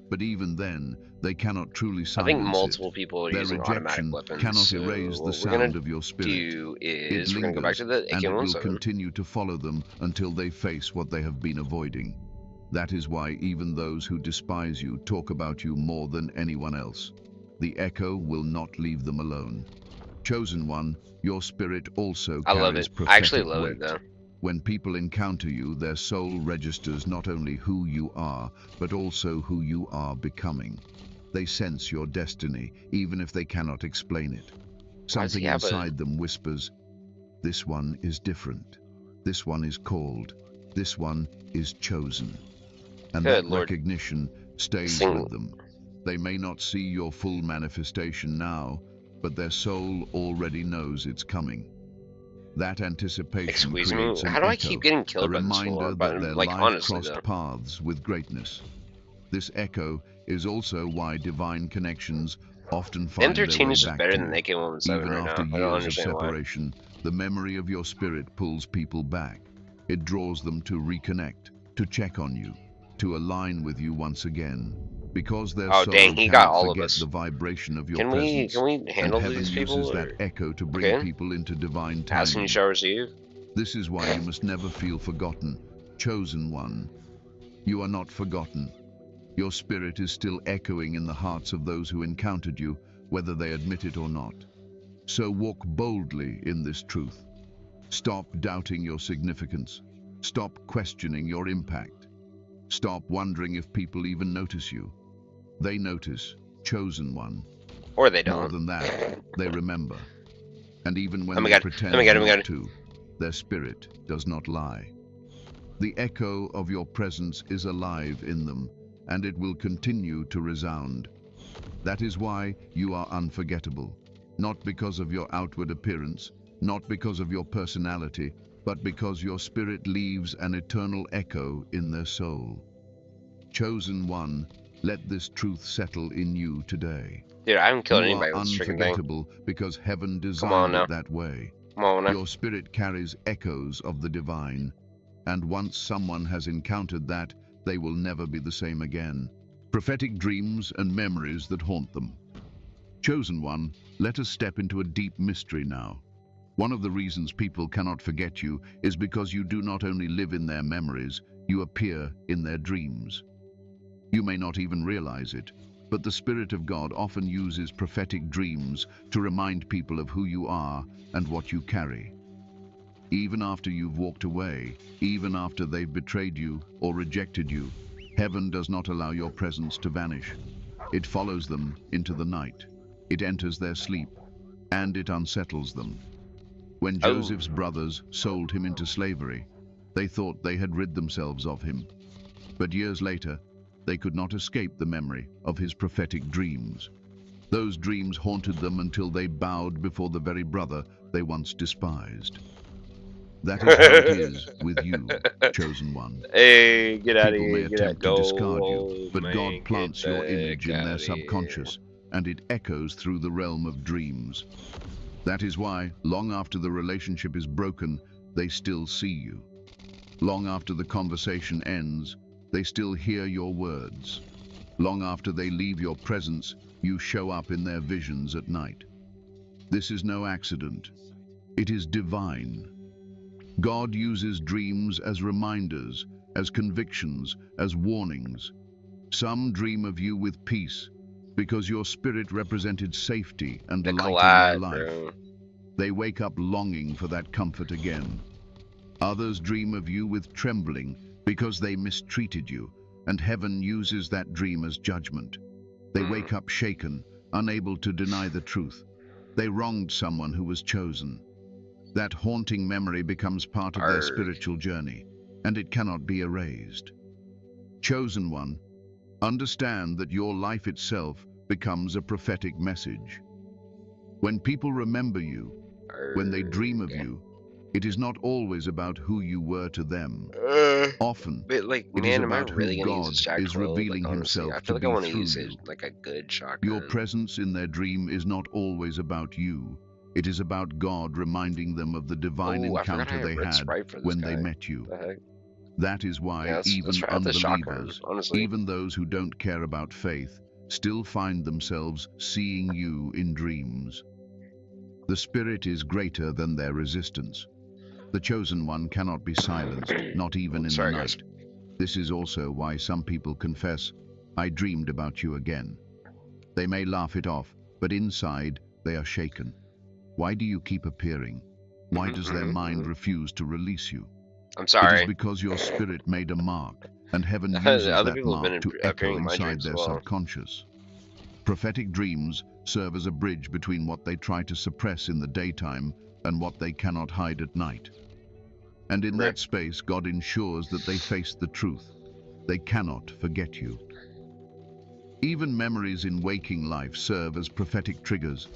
But even then, they cannot truly I think silence multiple it. people are Their using automatic rejection weapons. cannot So erase the what we're gonna sound of your spirit. do It is we're gonna go back lingers, to the and it will AK-117. continue to follow them until they face what they have been avoiding. That is why even those who despise you talk about you more than anyone else. The echo will not leave them alone. Chosen One, your spirit also I love carries it. I prophetic actually love weight. it, though. When people encounter you, their soul registers not only who you are, but also who you are becoming. They sense your destiny, even if they cannot explain it. Something inside them whispers, "This one is different. This one is called. This one is chosen." And that recognition stays with them. They may not see your full manifestation now, but their soul already knows it's coming. That anticipation creates an How do I echo, keep getting killed a by this reminder Lord? that their Like, life honestly, crossed though. paths with greatness. This echo is also why divine connections often find their M13 way is just back better to than the you. AK-117 Even right after now. I don't years of understand why. separation, the memory of your spirit pulls people back. It draws them to reconnect, to check on you, to align with you once again, because their soul cannot forget the vibration of your presence. Can we handle and heaven these uses people? that echo to bring people into divine As soon timing. as you receive. This is why you must never feel forgotten. Chosen One, you are not forgotten. Your spirit is still echoing in the hearts of those who encountered you, whether they admit it or not. So walk boldly in this truth. Stop doubting your significance. Stop questioning your impact. Stop wondering if people even notice you. They notice, Chosen One. Or they don't. More than that, they remember. And even when they pretend not to, their spirit does not lie. The echo of your presence is alive in them, and it will continue to resound. That is why you are unforgettable, not because of your outward appearance, not because of your personality, but because your spirit leaves an eternal echo in their soul. Chosen One, let this truth settle in you today. Dude, I haven't killed anybody with this freaking thing. You are unforgettable because heaven designed it that way. Your spirit carries echoes of the divine, and once someone has encountered that, they will never be the same again. Prophetic dreams and memories that haunt them. Chosen One, let us step into a deep mystery now. One of the reasons people cannot forget you is because you do not only live in their memories, you appear in their dreams. You may not even realize it, but the Spirit of God often uses prophetic dreams to remind people of who you are and what you carry. Even after you've walked away, even after they've betrayed you or rejected you, heaven does not allow your presence to vanish. It follows them into the night. It enters their sleep, and it unsettles them. When Joseph's brothers sold him into slavery, they thought they had rid themselves of him. But years later, they could not escape the memory of his prophetic dreams. Those dreams haunted them until they bowed before the very brother they once despised. That is how it is with you, Chosen One. Hey, get out of here. People may attempt to discard you, but man, God plants your image in their subconscious, and it echoes through the realm of dreams. That is why, long after the relationship is broken, they still see you. Long after the conversation ends, they still hear your words. Long after they leave your presence, you show up in their visions at night. This is no accident. It is divine. God uses dreams as reminders, as convictions, as warnings. Some dream of you with peace, because your spirit represented safety and light in their life. They wake up longing for that comfort again. Others dream of you with trembling, because they mistreated you, and heaven uses that dream as judgment. They wake up shaken, unable to deny the truth. They wronged someone who was chosen. That haunting memory becomes part of their spiritual journey, and it cannot be erased. Chosen One, understand that your life itself becomes a prophetic message. When people remember you, when they dream of you, It is not always about who you were to them. Often, But like, it is man, am I about really who gonna use this God Jack is 12? Like, revealing honestly, I himself feel to like I be want to through use it you. like a good Your shotgun. presence in their dream is not always about you. It is about God reminding them of the divine Oh, I forgot I encounter had they red had Sprite for this when guy. they met you. The heck? That is Yeah, why let's even try out the shotgun. unbelievers, Honestly, even those who don't care about faith, still find themselves seeing you in dreams. The Spirit is greater than their resistance. The Chosen One cannot be silenced, not even in the sorry guys. night. This is also why some people confess, "I dreamed about you again." They may laugh it off, but inside they are shaken. Why do you keep appearing? Why does their mind refuse to release you? I'm It is sorry. because your spirit made a mark, and heaven uses Other that people have mark been to echo appearing in my inside dreams as their well. subconscious. Prophetic dreams serve as a bridge between what they try to suppress in the daytime and what they cannot hide at night. And in that space, God ensures that they face the truth. They cannot forget you. Even memories in waking life serve as prophetic triggers.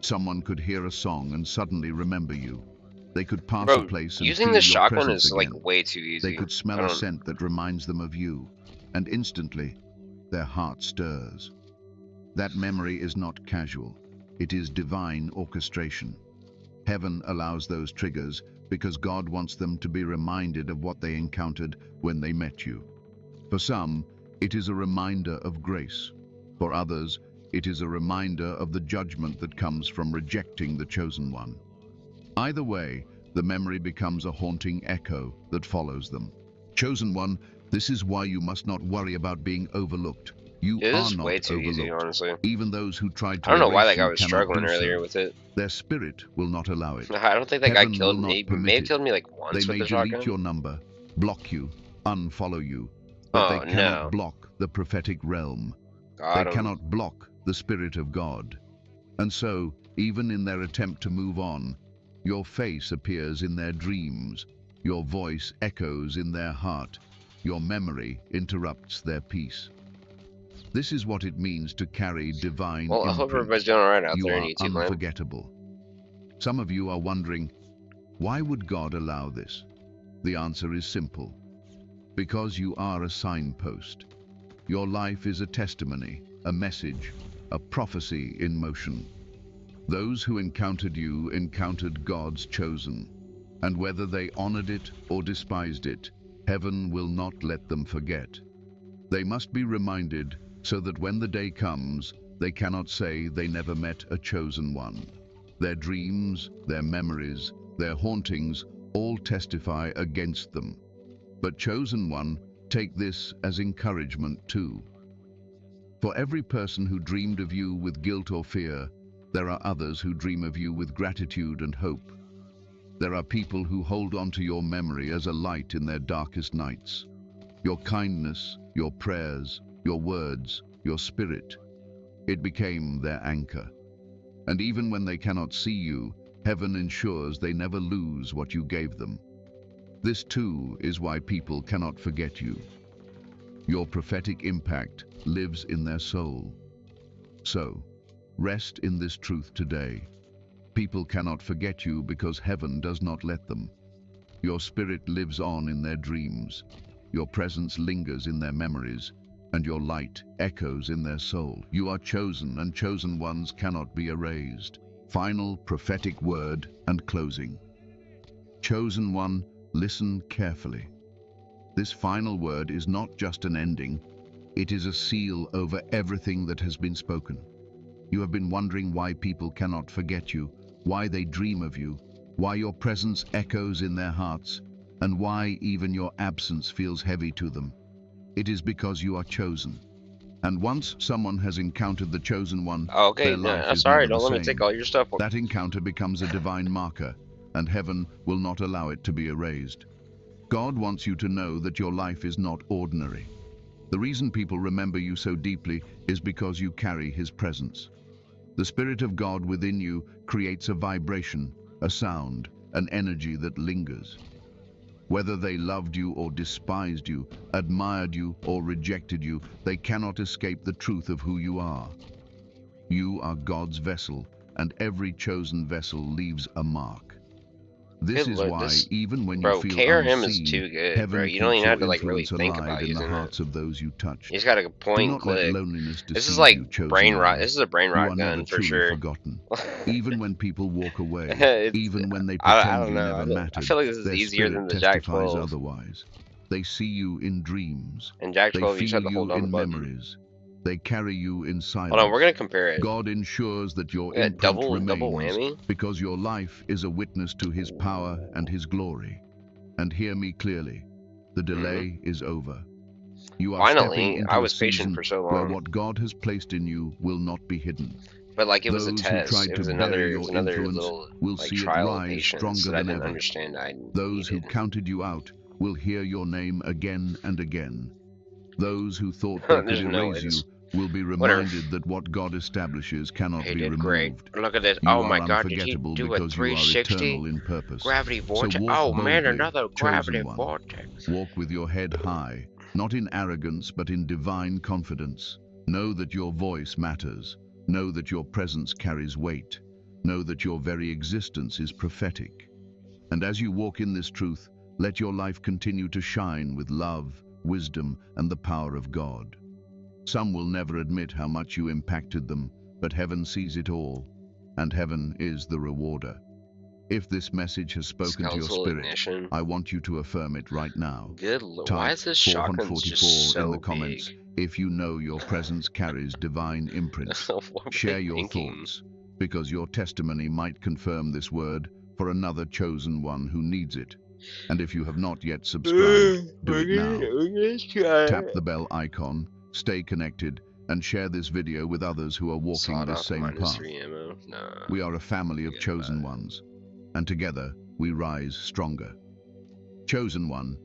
Someone could hear a song and suddenly remember you. They could pass a Bro, place and using feel this your shotgun presence is like again. way too easy. They could smell a scent that reminds them of you, and instantly, their heart stirs. That memory is not casual. It is divine orchestration. Heaven allows those triggers because God wants them to be reminded of what they encountered when they met you. For some, it is a reminder of grace. For others, it is a reminder of the judgment that comes from rejecting the Chosen One. Either way, the memory becomes a haunting echo that follows them. Chosen One, this is why you must not worry about being overlooked. You are not way too overlooked. easy, honestly. Even those who tried to I don't know why that erase guy you was cannot struggling do earlier so. with it. Their spirit will not allow it. I don't think that guy Heaven killed will me. not He permit may have it. killed me like They once with may the delete shotgun. your number, block you, unfollow you, but they cannot block the prophetic realm. They cannot block the Spirit of God. And so, even in their attempt to move on, your face appears in their dreams, your voice echoes in their heart, your memory interrupts their peace. This is what it means to carry divine Well, I hope imprint. everybody's doing alright out You there in are YouTube land. unforgettable. Some of you are wondering, why would God allow this? The answer is simple. Because you are a signpost. Your life is a testimony, a message, a prophecy in motion. Those who encountered you encountered God's chosen, and whether they honored it or despised it, heaven will not let them forget. They must be reminded so that when the day comes, they cannot say they never met a chosen one. Their dreams, their memories, their hauntings all testify against them. But Chosen One, take this as encouragement too. For every person who dreamed of you with guilt or fear, there are others who dream of you with gratitude and hope. There are people who hold on to your memory as a light in their darkest nights. Your kindness, your prayers, your words, your spirit, it became their anchor. And even when they cannot see you, heaven ensures they never lose what you gave them. This too is why people cannot forget you. Your prophetic impact lives in their soul. So, rest in this truth today. People cannot forget you because heaven does not let them. Your spirit lives on in their dreams. Your presence lingers in their memories, and your light echoes in their soul. You are chosen, and chosen ones cannot be erased. Final prophetic word and closing. Chosen one, listen carefully. This final word is not just an ending, it is a seal over everything that has been spoken. You have been wondering why people cannot forget you, why they dream of you, why your presence echoes in their hearts, and why even your absence feels heavy to them. It is because you are chosen. And once someone has encountered the chosen one, their life is never the same. Take all your stuff. That encounter becomes a divine marker, and heaven will not allow it to be erased. God wants you to know that your life is not ordinary. The reason people remember you so deeply is because you carry His presence. The Spirit of God within you creates a vibration, a sound, an energy that lingers. Whether they loved you or despised you, admired you or rejected you, they cannot escape the truth of who you are. You are God's vessel, and every chosen vessel leaves a mark. This is why, even when you bro, feel KRM unseen, is too good, heaven bro. You don't keeps even have your to like really influence think alive about in the using hearts it. of those you touched. You just gotta point Do and not let click. loneliness This is deceive like you, chosen brain rot. one. This is a brain You rot are gun never for truly sure. forgotten. Even when people walk away, even when they pretend don't you know. never mattered, I feel like this is their easier than spirit the Jack testifies 12. otherwise. They see you in dreams. And Jack 12, They you just feel have to hold you down the in button. memories. They carry you in silence. Hold on, we're gonna compare it. God ensures that your Yeah, imprint double remains whammy. because your life is a witness to His power and His glory. And hear me clearly, the delay is over. You are stepping into a season where what God has placed in you will not be hidden. But like it was Those a test. who tried It was to bury another your influence little will like see it trial of rise patience stronger that I than didn't ever. understand. Those who counted you out will hear your name again and again. Those who thought they could erase you will be reminded that what God establishes cannot be removed. Great. Look at this. You Oh my are God, did he unforgettable do a because you are 360? eternal in purpose. Gravity vortex. So walk Oh man, boldly, another gravity chosen one. vortex. Walk with your head high, not in arrogance but in divine confidence. Know that your voice matters. Know that your presence carries weight. Know that your very existence is prophetic. And as you walk in this truth, let your life continue to shine with love, wisdom, and the power of God. Some will never admit how much you impacted them, but heaven sees it all, and heaven is the rewarder. If this message has spoken to your spirit, I want you to affirm it right now. Good Lord, Type why is this shotgun 444 just so in the comments if you know your presence carries divine imprints. Share your thoughts, because your testimony might confirm this word for another chosen one who needs it. And if you have not yet subscribed, do it now. Tap the bell icon, stay connected, and share this video with others who are walking the same path. We are a family of chosen ones, and together we rise stronger. Chosen one,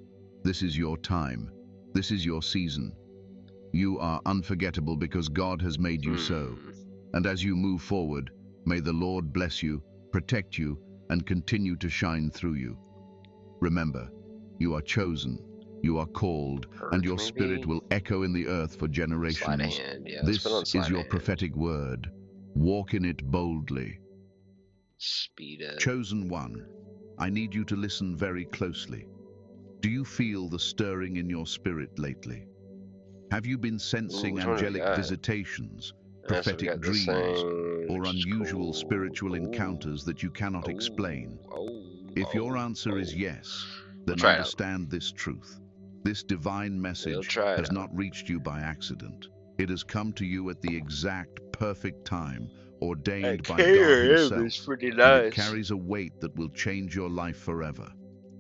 this is your time. This is your season. You are unforgettable because God has made you so. And as you move forward, may the Lord bless you, protect you, and continue to shine through you. Remember, you are chosen, you are called, and your spirit will echo in the earth for generations. This is your prophetic word. Walk in it boldly. Chosen one, I need you to listen very closely. Do you feel the stirring in your spirit lately? Have you been sensing angelic visitations, prophetic dreams, or unusual spiritual encounters that you cannot explain? If your answer is yes, then understand this truth. This divine message has not reached you by accident. It has come to you at the exact perfect time ordained by God Himself, and it carries a weight that will change your life forever.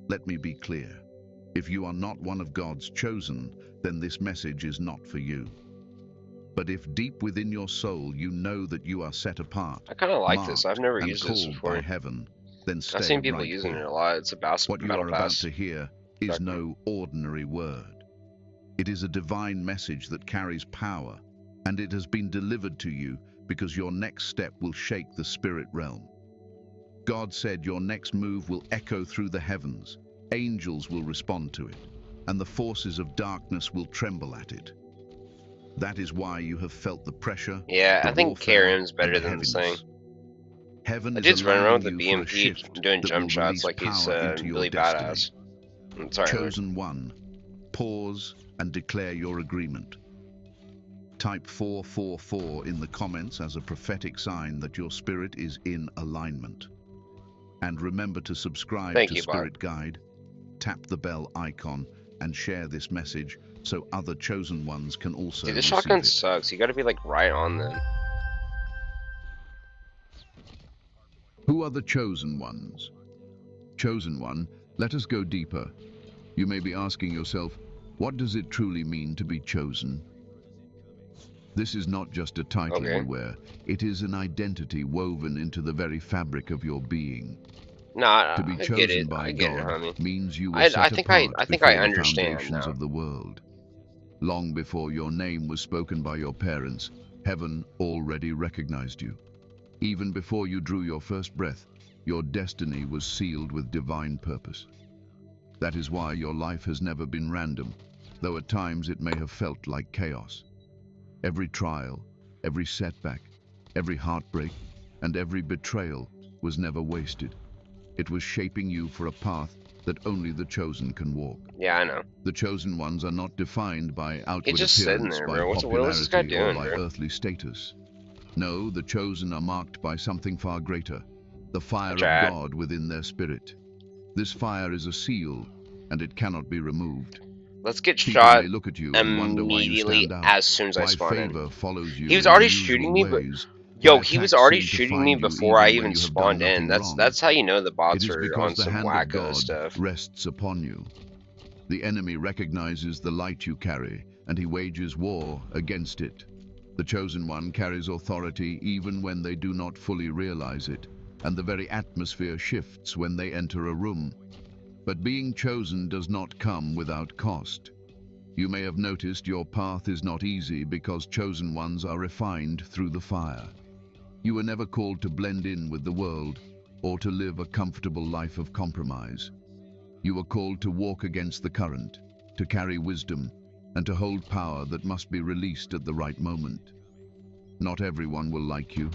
Let me be clear. If you are not one of God's chosen, then this message is not for you. But if deep within your soul you know that you are set apart, I kind of like this. I've never used this before. By heaven, then stay I've seen people right using here. it a lot. It's a battle What you are about to hear is no ordinary word. It is a divine message that carries power, and it has been delivered to you because your next step will shake the spirit realm. God said your next move will echo through the heavens, angels will respond to it, and the forces of darkness will tremble at it. That is why you have felt the pressure. Yeah, I think KRM's better than this thing. Heaven is just running around with the BMP doing jump shots like he's really badass. Chosen one, pause and declare your agreement. Type 444 in the comments as a prophetic sign that your spirit is in alignment. And remember to subscribe to Spirit Guide, tap the bell icon, and share this message so other chosen ones can also receive it. Dude, this shotgun sucks. You gotta be like right on them. Who are the chosen ones? Chosen one, let us go deeper. You may be asking yourself, what does it truly mean to be chosen? This is not just a title you wear. It is an identity woven into the very fabric of your being. Nah, to be chosen by God means you were set I think I understand the foundations of the world. Long before your name was spoken by your parents, heaven already recognized you. Even before you drew your first breath, your destiny was sealed with divine purpose. That is why your life has never been random, though at times it may have felt like chaos. Every trial, every setback, every heartbreak, and every betrayal was never wasted. It was shaping you for a path that only the chosen can walk. Yeah, I know. The chosen ones are not defined by outward He's just sitting appearance, there, by bro. What's this guy popularity, doing, or by bro? earthly status. No, the chosen are marked by something far greater, the fire of God within their spirit. This fire is a seal, and it cannot be removed. Let's get People shot may look at you and wonder why you immediately stand out, as soon as I why spawn favor in. follows you He was in already unusual shooting me, but ways. yo, Why he was attacks already seem to shooting me find you before I even when even you have done spawned in. nothing wrong. That's how you know the It bots is are because on the some hand of wacko God stuff. rests upon you. The enemy recognizes the light you carry, and he wages war against it. The chosen one carries authority even when they do not fully realize it, and the very atmosphere shifts when they enter a room. But being chosen does not come without cost. You may have noticed your path is not easy because chosen ones are refined through the fire. You were never called to blend in with the world or to live a comfortable life of compromise. You were called to walk against the current, to carry wisdom, and to hold power that must be released at the right moment. Not everyone will like you,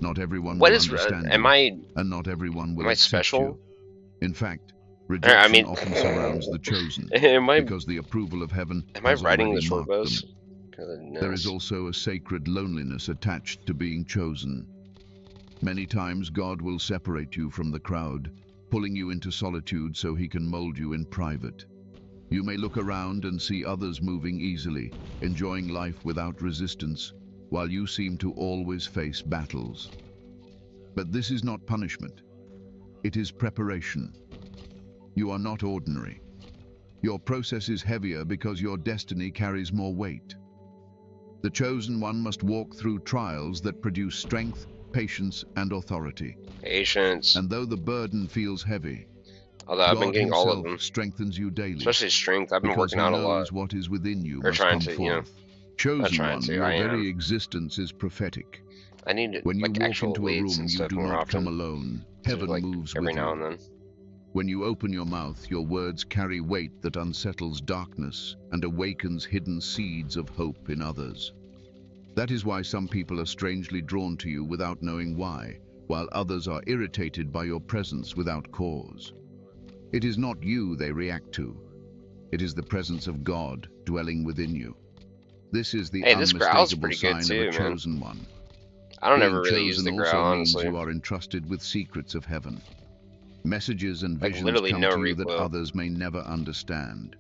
not everyone will understand you, and not everyone will accept you. In fact, rejection often surrounds the chosen, because the approval of heaven has already marked them. There is also a sacred loneliness attached to being chosen. Many times God will separate you from the crowd, pulling you into solitude so he can mold you in private. You may look around and see others moving easily, enjoying life without resistance, while you seem to always face battles. But this is not punishment. It is preparation. You are not ordinary. Your process is heavier because your destiny carries more weight. The chosen one must walk through trials that produce strength, patience, and authority. Patience. And though the burden feels heavy, although I've been getting all of them, strengthens you daily. Especially strength. I've been working out a lot. Because what is within you must come forth. You know, chosen one, your very existence is prophetic. I need to, when you like, walk into a room, you do not come alone. Heaven moves with you. Now and then. When you open your mouth, your words carry weight that unsettles darkness and awakens hidden seeds of hope in others. That is why some people are strangely drawn to you without knowing why, while others are irritated by your presence without cause. It is not you they react to. It is the presence of God dwelling within you. This is the unmistakable sign of a chosen one. I don't ever really use the growl, honestly. You are entrusted with secrets of heaven. Messages and visions come to you that others may never understand.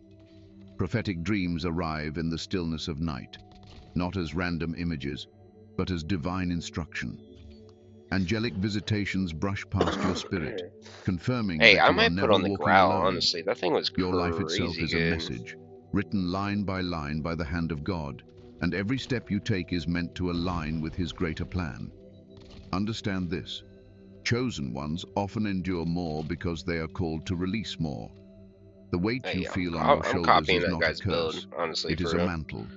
Prophetic dreams arrive in the stillness of night, not as random images, but as divine instruction. Angelic visitations brush past your spirit, confirming that you are never walking alone. Honestly, that thing was your life itself is a message, written line by the hand of God, and every step you take is meant to align with His greater plan. Understand this. Chosen ones often endure more because they are called to release more. The weight you feel on your shoulders is not a curse, it is a mantle.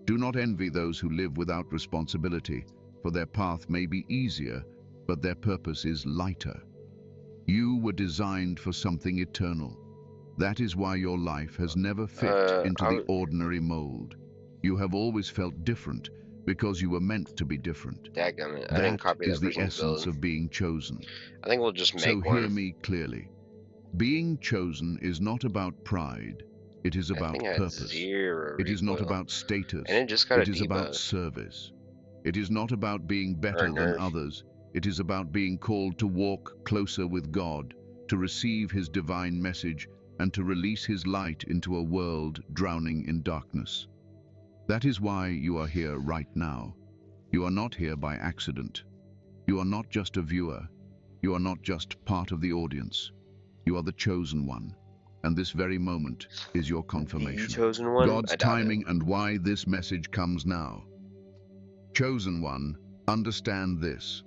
Do not envy those who live without responsibility, for their path may be easier, but their purpose is lighter. You were designed for something eternal. That is why your life has never fit into the ordinary mold. You have always felt different, because you were meant to be different. Dadgummit, I didn't copy that is the essence of being chosen. I think we'll just make one. So hear me clearly. Being chosen is not about pride. It is about purpose. It is not about status. It is about service. It is not about being better than others. It is about being called to walk closer with God, to receive His divine message, and to release His light into a world drowning in darkness. That is why you are here right now. You are not here by accident. You are not just a viewer. You are not just part of the audience. You are the chosen one, and this very moment is your confirmation. The chosen one? God's timing and why this message comes now. Chosen one, understand this.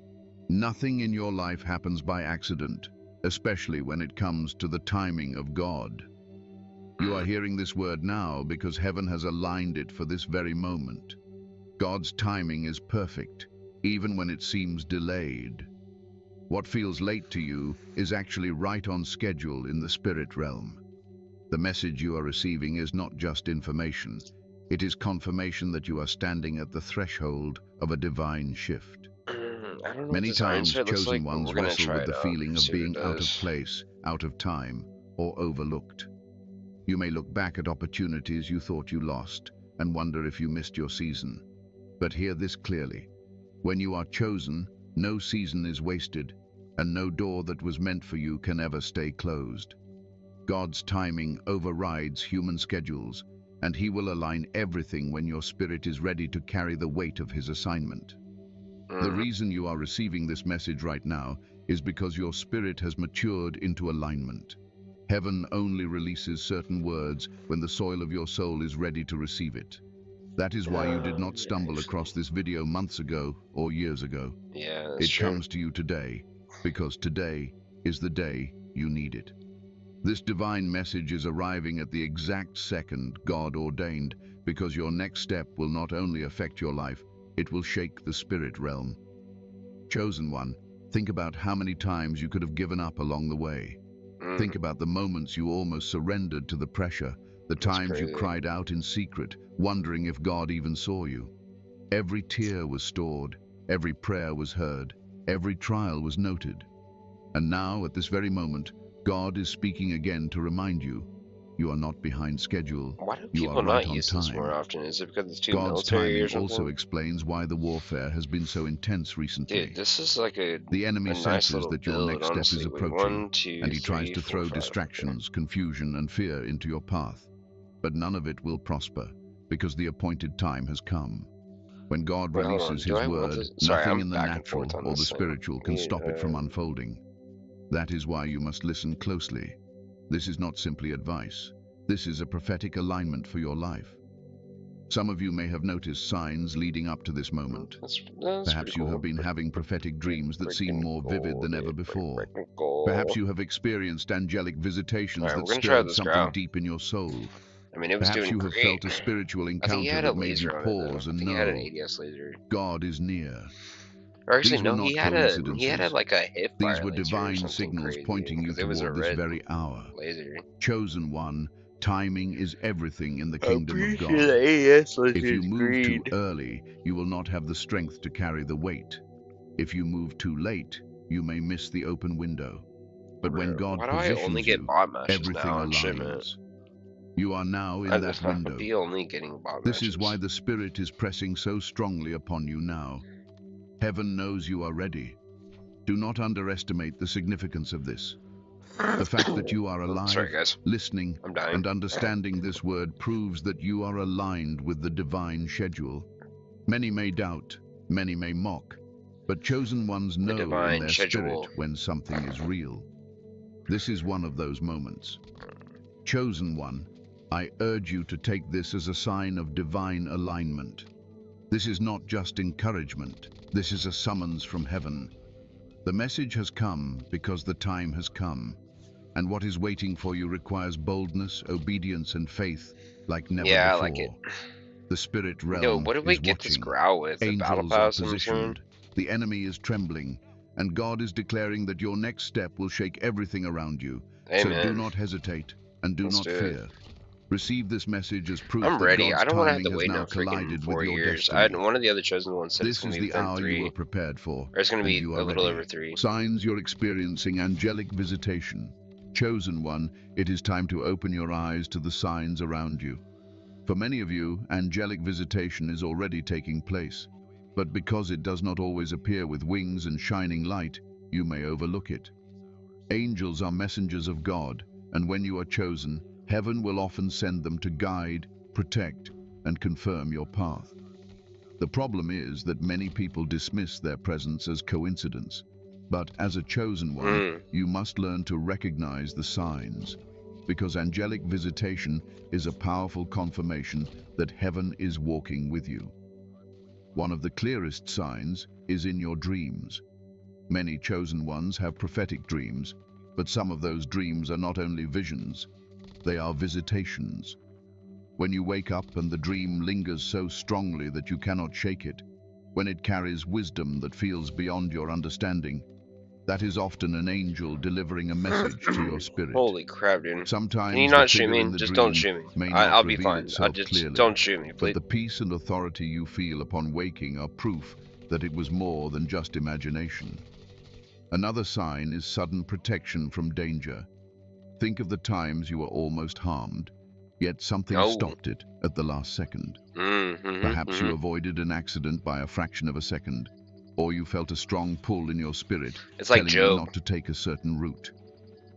Nothing in your life happens by accident, especially when it comes to the timing of God. You are hearing this word now because heaven has aligned it for this very moment. God's timing is perfect, even when it seems delayed. What feels late to you is actually right on schedule in the spirit realm. The message you are receiving is not just information. It is confirmation that you are standing at the threshold of a divine shift. I don't know what Many designs times it looks chosen like, but ones we're gonna wrestle try with it the out. feeling of See what it being out of does. place, out of time, or overlooked. You may look back at opportunities you thought you lost and wonder if you missed your season. But hear this clearly. When you are chosen, no season is wasted, and no door that was meant for you can ever stay closed. God's timing overrides human schedules, and He will align everything when your spirit is ready to carry the weight of His assignment. The reason you are receiving this message right now is because your spirit has matured into alignment. Heaven only releases certain words when the soil of your soul is ready to receive it. That is why you did not stumble across this video months ago or years ago. Yeah, that's It true. comes to you today, because today is the day you need it. This divine message is arriving at the exact second God ordained, because your next step will not only affect your life, it will shake the spirit realm. Chosen one, think about how many times you could have given up along the way. Think about the moments you almost surrendered to the pressure, the times you cried out in secret, wondering if God even saw you. Every tear was stored, every prayer was heard, every trial was noted. And now, at this very moment, God is speaking again to remind you, you are not behind schedule, Why do you are people right not on use this time. more often? Is it because it's too God's military or timing also something? explains why the warfare has been so intense recently. Dude, this is like a The enemy nice senses little that your build, next step honestly. is Wait, approaching, 1, 2, and he tries 3, to 4, throw 5. distractions, confusion, and fear into your path. But none of it will prosper, because the appointed time has come. When God Wait, hold on. releases Do His I want word, this? Sorry, nothing I'm in the back and forth natural on or the this thing. spiritual can stop it from unfolding. That is why you must listen closely. This is not simply advice. This is a prophetic alignment for your life. Some of you may have noticed signs leading up to this moment. That's Perhaps you have been having prophetic dreams that seem more vivid than ever before. Perhaps you have experienced angelic visitations that we're gonna try stirred this something Grau. deep in your soul. I mean, it was Perhaps doing you have great. felt a spiritual I think he encounter had a that made you laser on it, though. pause I and think he had an know ADS laser. God is near. Or actually, These were no, not he had coincidences. like a hip These fire were laser or divine something signals crazy, pointing you because it was a toward this red very hour. laser. Chosen one, timing is everything in the kingdom of God. The ADS laser If you is move green. too early, you will not have the strength to carry the weight. If you move too late, you may miss the open window. But when God Why do I only positions get you, bot matches everything now in shipment? aligns. You are now in that I'd window. be only getting bot This matches. is why the Spirit is pressing so strongly upon you now. Heaven knows you are ready. Do not underestimate the significance of this. The fact that you are alive, Sorry, guys. listening, I'm dying. and understanding this word proves that you are aligned with the divine schedule. Many may doubt, many may mock, but chosen ones know in their spirit when something is real. This is one of those moments. Chosen one, I urge you to take this as a sign of divine alignment. This is not just encouragement, this is a summons from heaven. The message has come because the time has come, and what is waiting for you requires boldness, obedience, and faith like never before. I like it. The spirit realm Yo, what did we is get this watching. Grau with? The battle Angels are pass, I'm assuming? positioned. The enemy is trembling, and God is declaring that your next step will shake everything around you. Amen. So do not hesitate and do not fear. Receive this message as proof I'm ready. that God's I don't want to have timing to wait has now now collided 4 with your years. destiny. One of the other chosen ones said it's This going is to be the hour 3. you were prepared for, Or it's going to and be you a are little ready. over 3. Signs you're experiencing angelic visitation. Chosen one, it is time to open your eyes to the signs around you. For many of you, angelic visitation is already taking place, but because it does not always appear with wings and shining light, you may overlook it. Angels are messengers of God, and when you are chosen, heaven will often send them to guide, protect, and confirm your path. The problem is that many people dismiss their presence as coincidence, but as a chosen one, you must learn to recognize the signs, because angelic visitation is a powerful confirmation that heaven is walking with you. One of the clearest signs is in your dreams. Many chosen ones have prophetic dreams, but some of those dreams are not only visions, they are visitations. When you wake up and the dream lingers so strongly that you cannot shake it, when it carries wisdom that feels beyond your understanding, That is often an angel delivering a message to your spirit. Holy crap, dude. Sometimes Can you the not shoot figure in me? the Just dream don't shoot me. may not I'll be reveal fine. itself Just clearly, don't shoot me, but please. the peace and authority you feel upon waking are proof that it was more than just imagination. Another sign is sudden protection from danger. Think of the times you were almost harmed, yet something stopped it at the last second. Perhaps you avoided an accident by a fraction of a second, or you felt a strong pull in your spirit telling you not to take a certain route.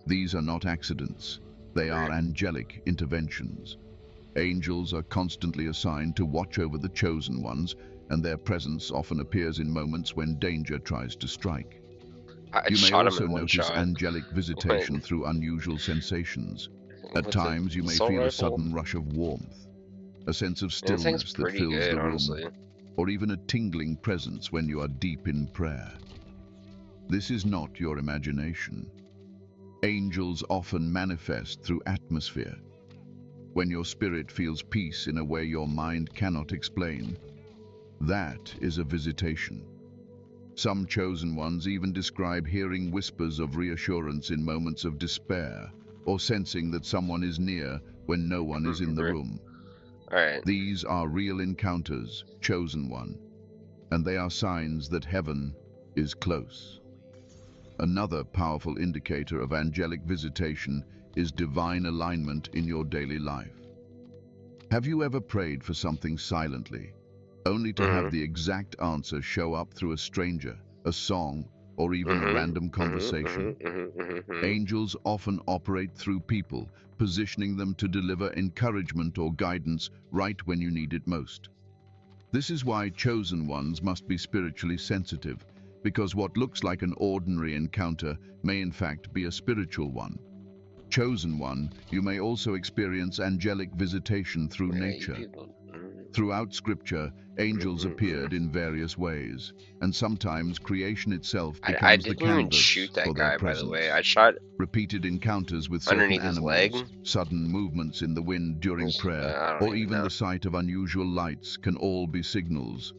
These are not accidents. They are angelic interventions. Angels are constantly assigned to watch over the chosen ones, and their presence often appears in moments when danger tries to strike. You may also notice angelic visitation through unusual sensations. At times you may feel a sudden rush of warmth, a sense of stillness that fills the room, or even a tingling presence when you are deep in prayer. This is not your imagination. Angels often manifest through atmosphere. When your spirit feels peace in a way your mind cannot explain, that is a visitation. Some chosen ones even describe hearing whispers of reassurance in moments of despair, or sensing that someone is near when no one is in the room. These are real encounters, chosen one, and they are signs that heaven is close. Another powerful indicator of angelic visitation is divine alignment in your daily life. Have you ever prayed for something silently, only to have the exact answer show up through a stranger, a song, or even a random conversation? Angels often operate through people, positioning them to deliver encouragement or guidance right when you need it most. This is why chosen ones must be spiritually sensitive, because what looks like an ordinary encounter may in fact be a spiritual one. Chosen one, you may also experience angelic visitation through nature. Throughout Scripture, angels appeared in various ways, and sometimes creation itself becomes the canvas for their presence. By the way. I shot repeated encounters with certain animals, sudden movements in the wind during prayer, or even the sight of unusual lights can all be signals.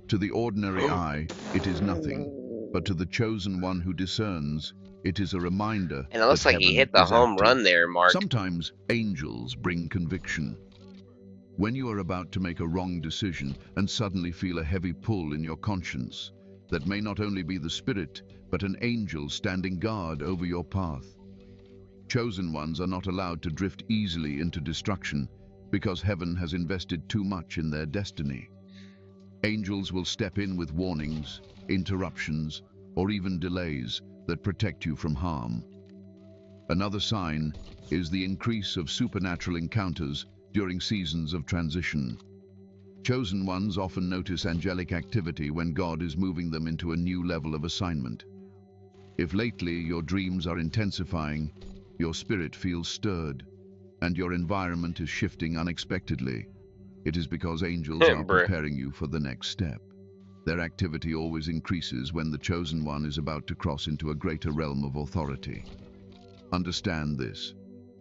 To the ordinary eye, it is nothing, but to the chosen one who discerns, it is a reminder and it looks like he hit the home run there, Mark. Sometimes angels bring conviction. When you are about to make a wrong decision and suddenly feel a heavy pull in your conscience, that may not only be the spirit, but an angel standing guard over your path. Chosen ones are not allowed to drift easily into destruction because heaven has invested too much in their destiny. Angels will step in with warnings, interruptions, or even delays that protect you from harm. Another sign is the increase of supernatural encounters during seasons of transition. Chosen ones often notice angelic activity when God is moving them into a new level of assignment. If lately your dreams are intensifying, your spirit feels stirred, and your environment is shifting unexpectedly, it is because angels are preparing you for the next step. Their activity always increases when the chosen one is about to cross into a greater realm of authority. Understand this.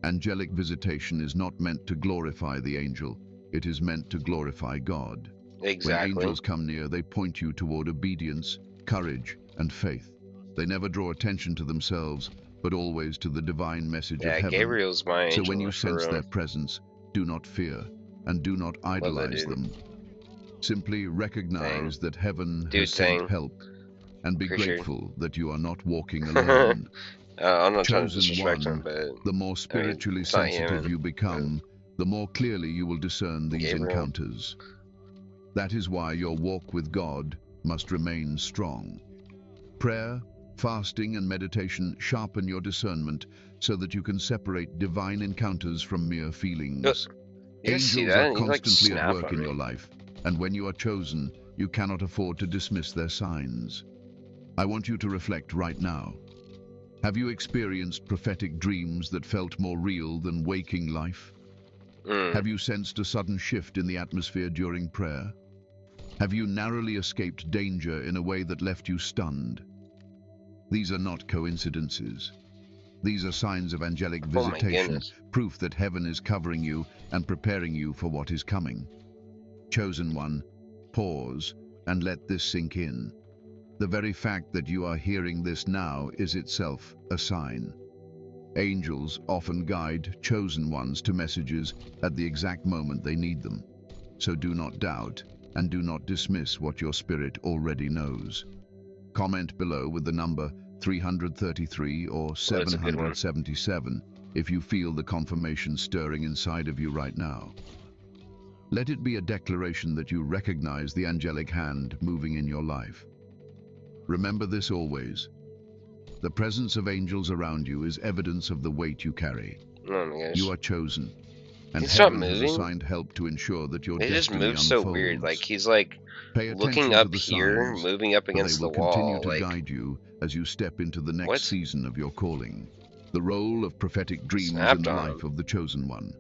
Angelic visitation is not meant to glorify the angel, it is meant to glorify God. When angels come near, they point you toward obedience, courage, and faith. They never draw attention to themselves, but always to the divine message of heaven. Gabriel's my angel. So when you sense their presence, do not fear, and do not idolize them. Simply recognize that heaven has sent help, and be grateful that you are not walking alone. I'm not trying to Chosen disrespect one, him, but the more spiritually sensitive you become, the more clearly you will discern these encounters. That is why your walk with God must remain strong. Prayer, fasting, and meditation sharpen your discernment so that you can separate divine encounters from mere feelings. Angels are constantly at work in your life, and when you are chosen, you cannot afford to dismiss their signs. I want you to reflect right now. Have you experienced prophetic dreams that felt more real than waking life? Have you sensed a sudden shift in the atmosphere during prayer? Have you narrowly escaped danger in a way that left you stunned? These are not coincidences. These are signs of angelic visitation, proof that heaven is covering you and preparing you for what is coming. Chosen one, pause and let this sink in. The very fact that you are hearing this now is itself a sign. Angels often guide chosen ones to messages at the exact moment they need them. So do not doubt and do not dismiss what your spirit already knows. Comment below with the number 333 or 777 if you feel the confirmation stirring inside of you right now. Let it be a declaration that you recognize the angelic hand moving in your life. Remember this always. The presence of angels around you is evidence of the weight you carry. Oh my gosh. You are chosen, and He's not heaven has moving. assigned help to ensure that your He just destiny moves unfolds. so weird. Like he's like Pay looking attention to up the here, signs, moving up for they against the will continue wall. to Like guide you as you step into the next what? season of your calling. The role of prophetic dreams Snapped in the on life him. of the Chosen One.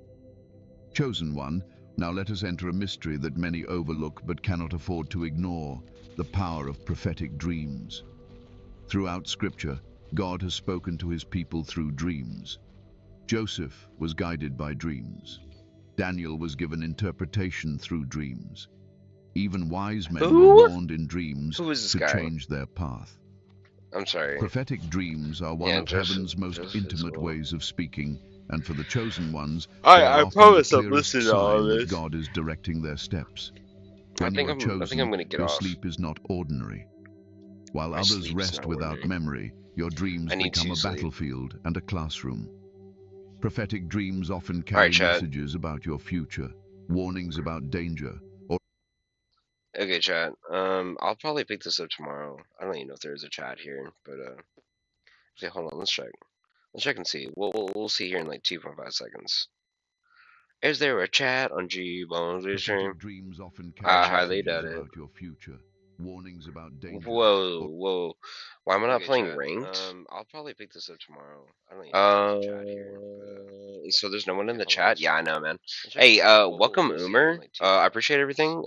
Chosen One, now let us enter a mystery that many overlook but cannot afford to ignore, the power of prophetic dreams. Throughout Scripture, God has spoken to his people through dreams. Joseph was guided by dreams. Daniel was given interpretation through dreams. Even wise men were Who? warned in dreams Who is this to guy? change their path. I'm sorry. Prophetic dreams are one Yeah, of Joseph, heaven's most Joseph intimate well. ways of speaking, and for the chosen ones, they are I often the promise I'm clearest listening to all sign that this. God is directing their steps. I When think you are I'm chosen, gonna get your off. sleep is not ordinary. While My others sleep's rest not without ordinary. memory, your dreams I need become to a sleep. battlefield and a classroom. Prophetic dreams often All right, carry chat. messages about your future, warnings about danger, or Okay, chat. I'll probably pick this up tomorrow. I don't even know if there's a chat here, but okay, hold on. Let's check. Let's check and see. We'll see here in like 2.5 seconds. Is there a chat on G-Bones stream? prophetic dreams often I carry highly messages doubt it. about your future, warnings about danger, Whoa, or whoa. Why am I not Okay, playing chat. ranked? I'll probably pick this up tomorrow. I don't even know if there's a chat here, but So there's no one in okay, the hold on. chat? Let's Yeah, I check. know, man. Let's check and Hey, see. welcome, We'll see here in Umer. like two. I appreciate everything.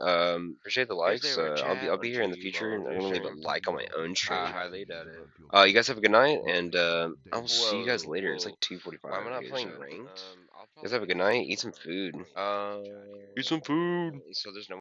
Appreciate the Is likes. there a chat I'll be on here in the future, and G-Bones I'm gonna leave a stream? like on my own I stream. highly doubt it. You guys have a good night, and I will see you guys Whoa, later. It's whoa. like 2:45. Why am I not Okay, playing chat. ranked? You I'll guys probably have a pick good this up night. Eat some tomorrow. food. I don't even know if there's a chat here, Eat some but food. so there's no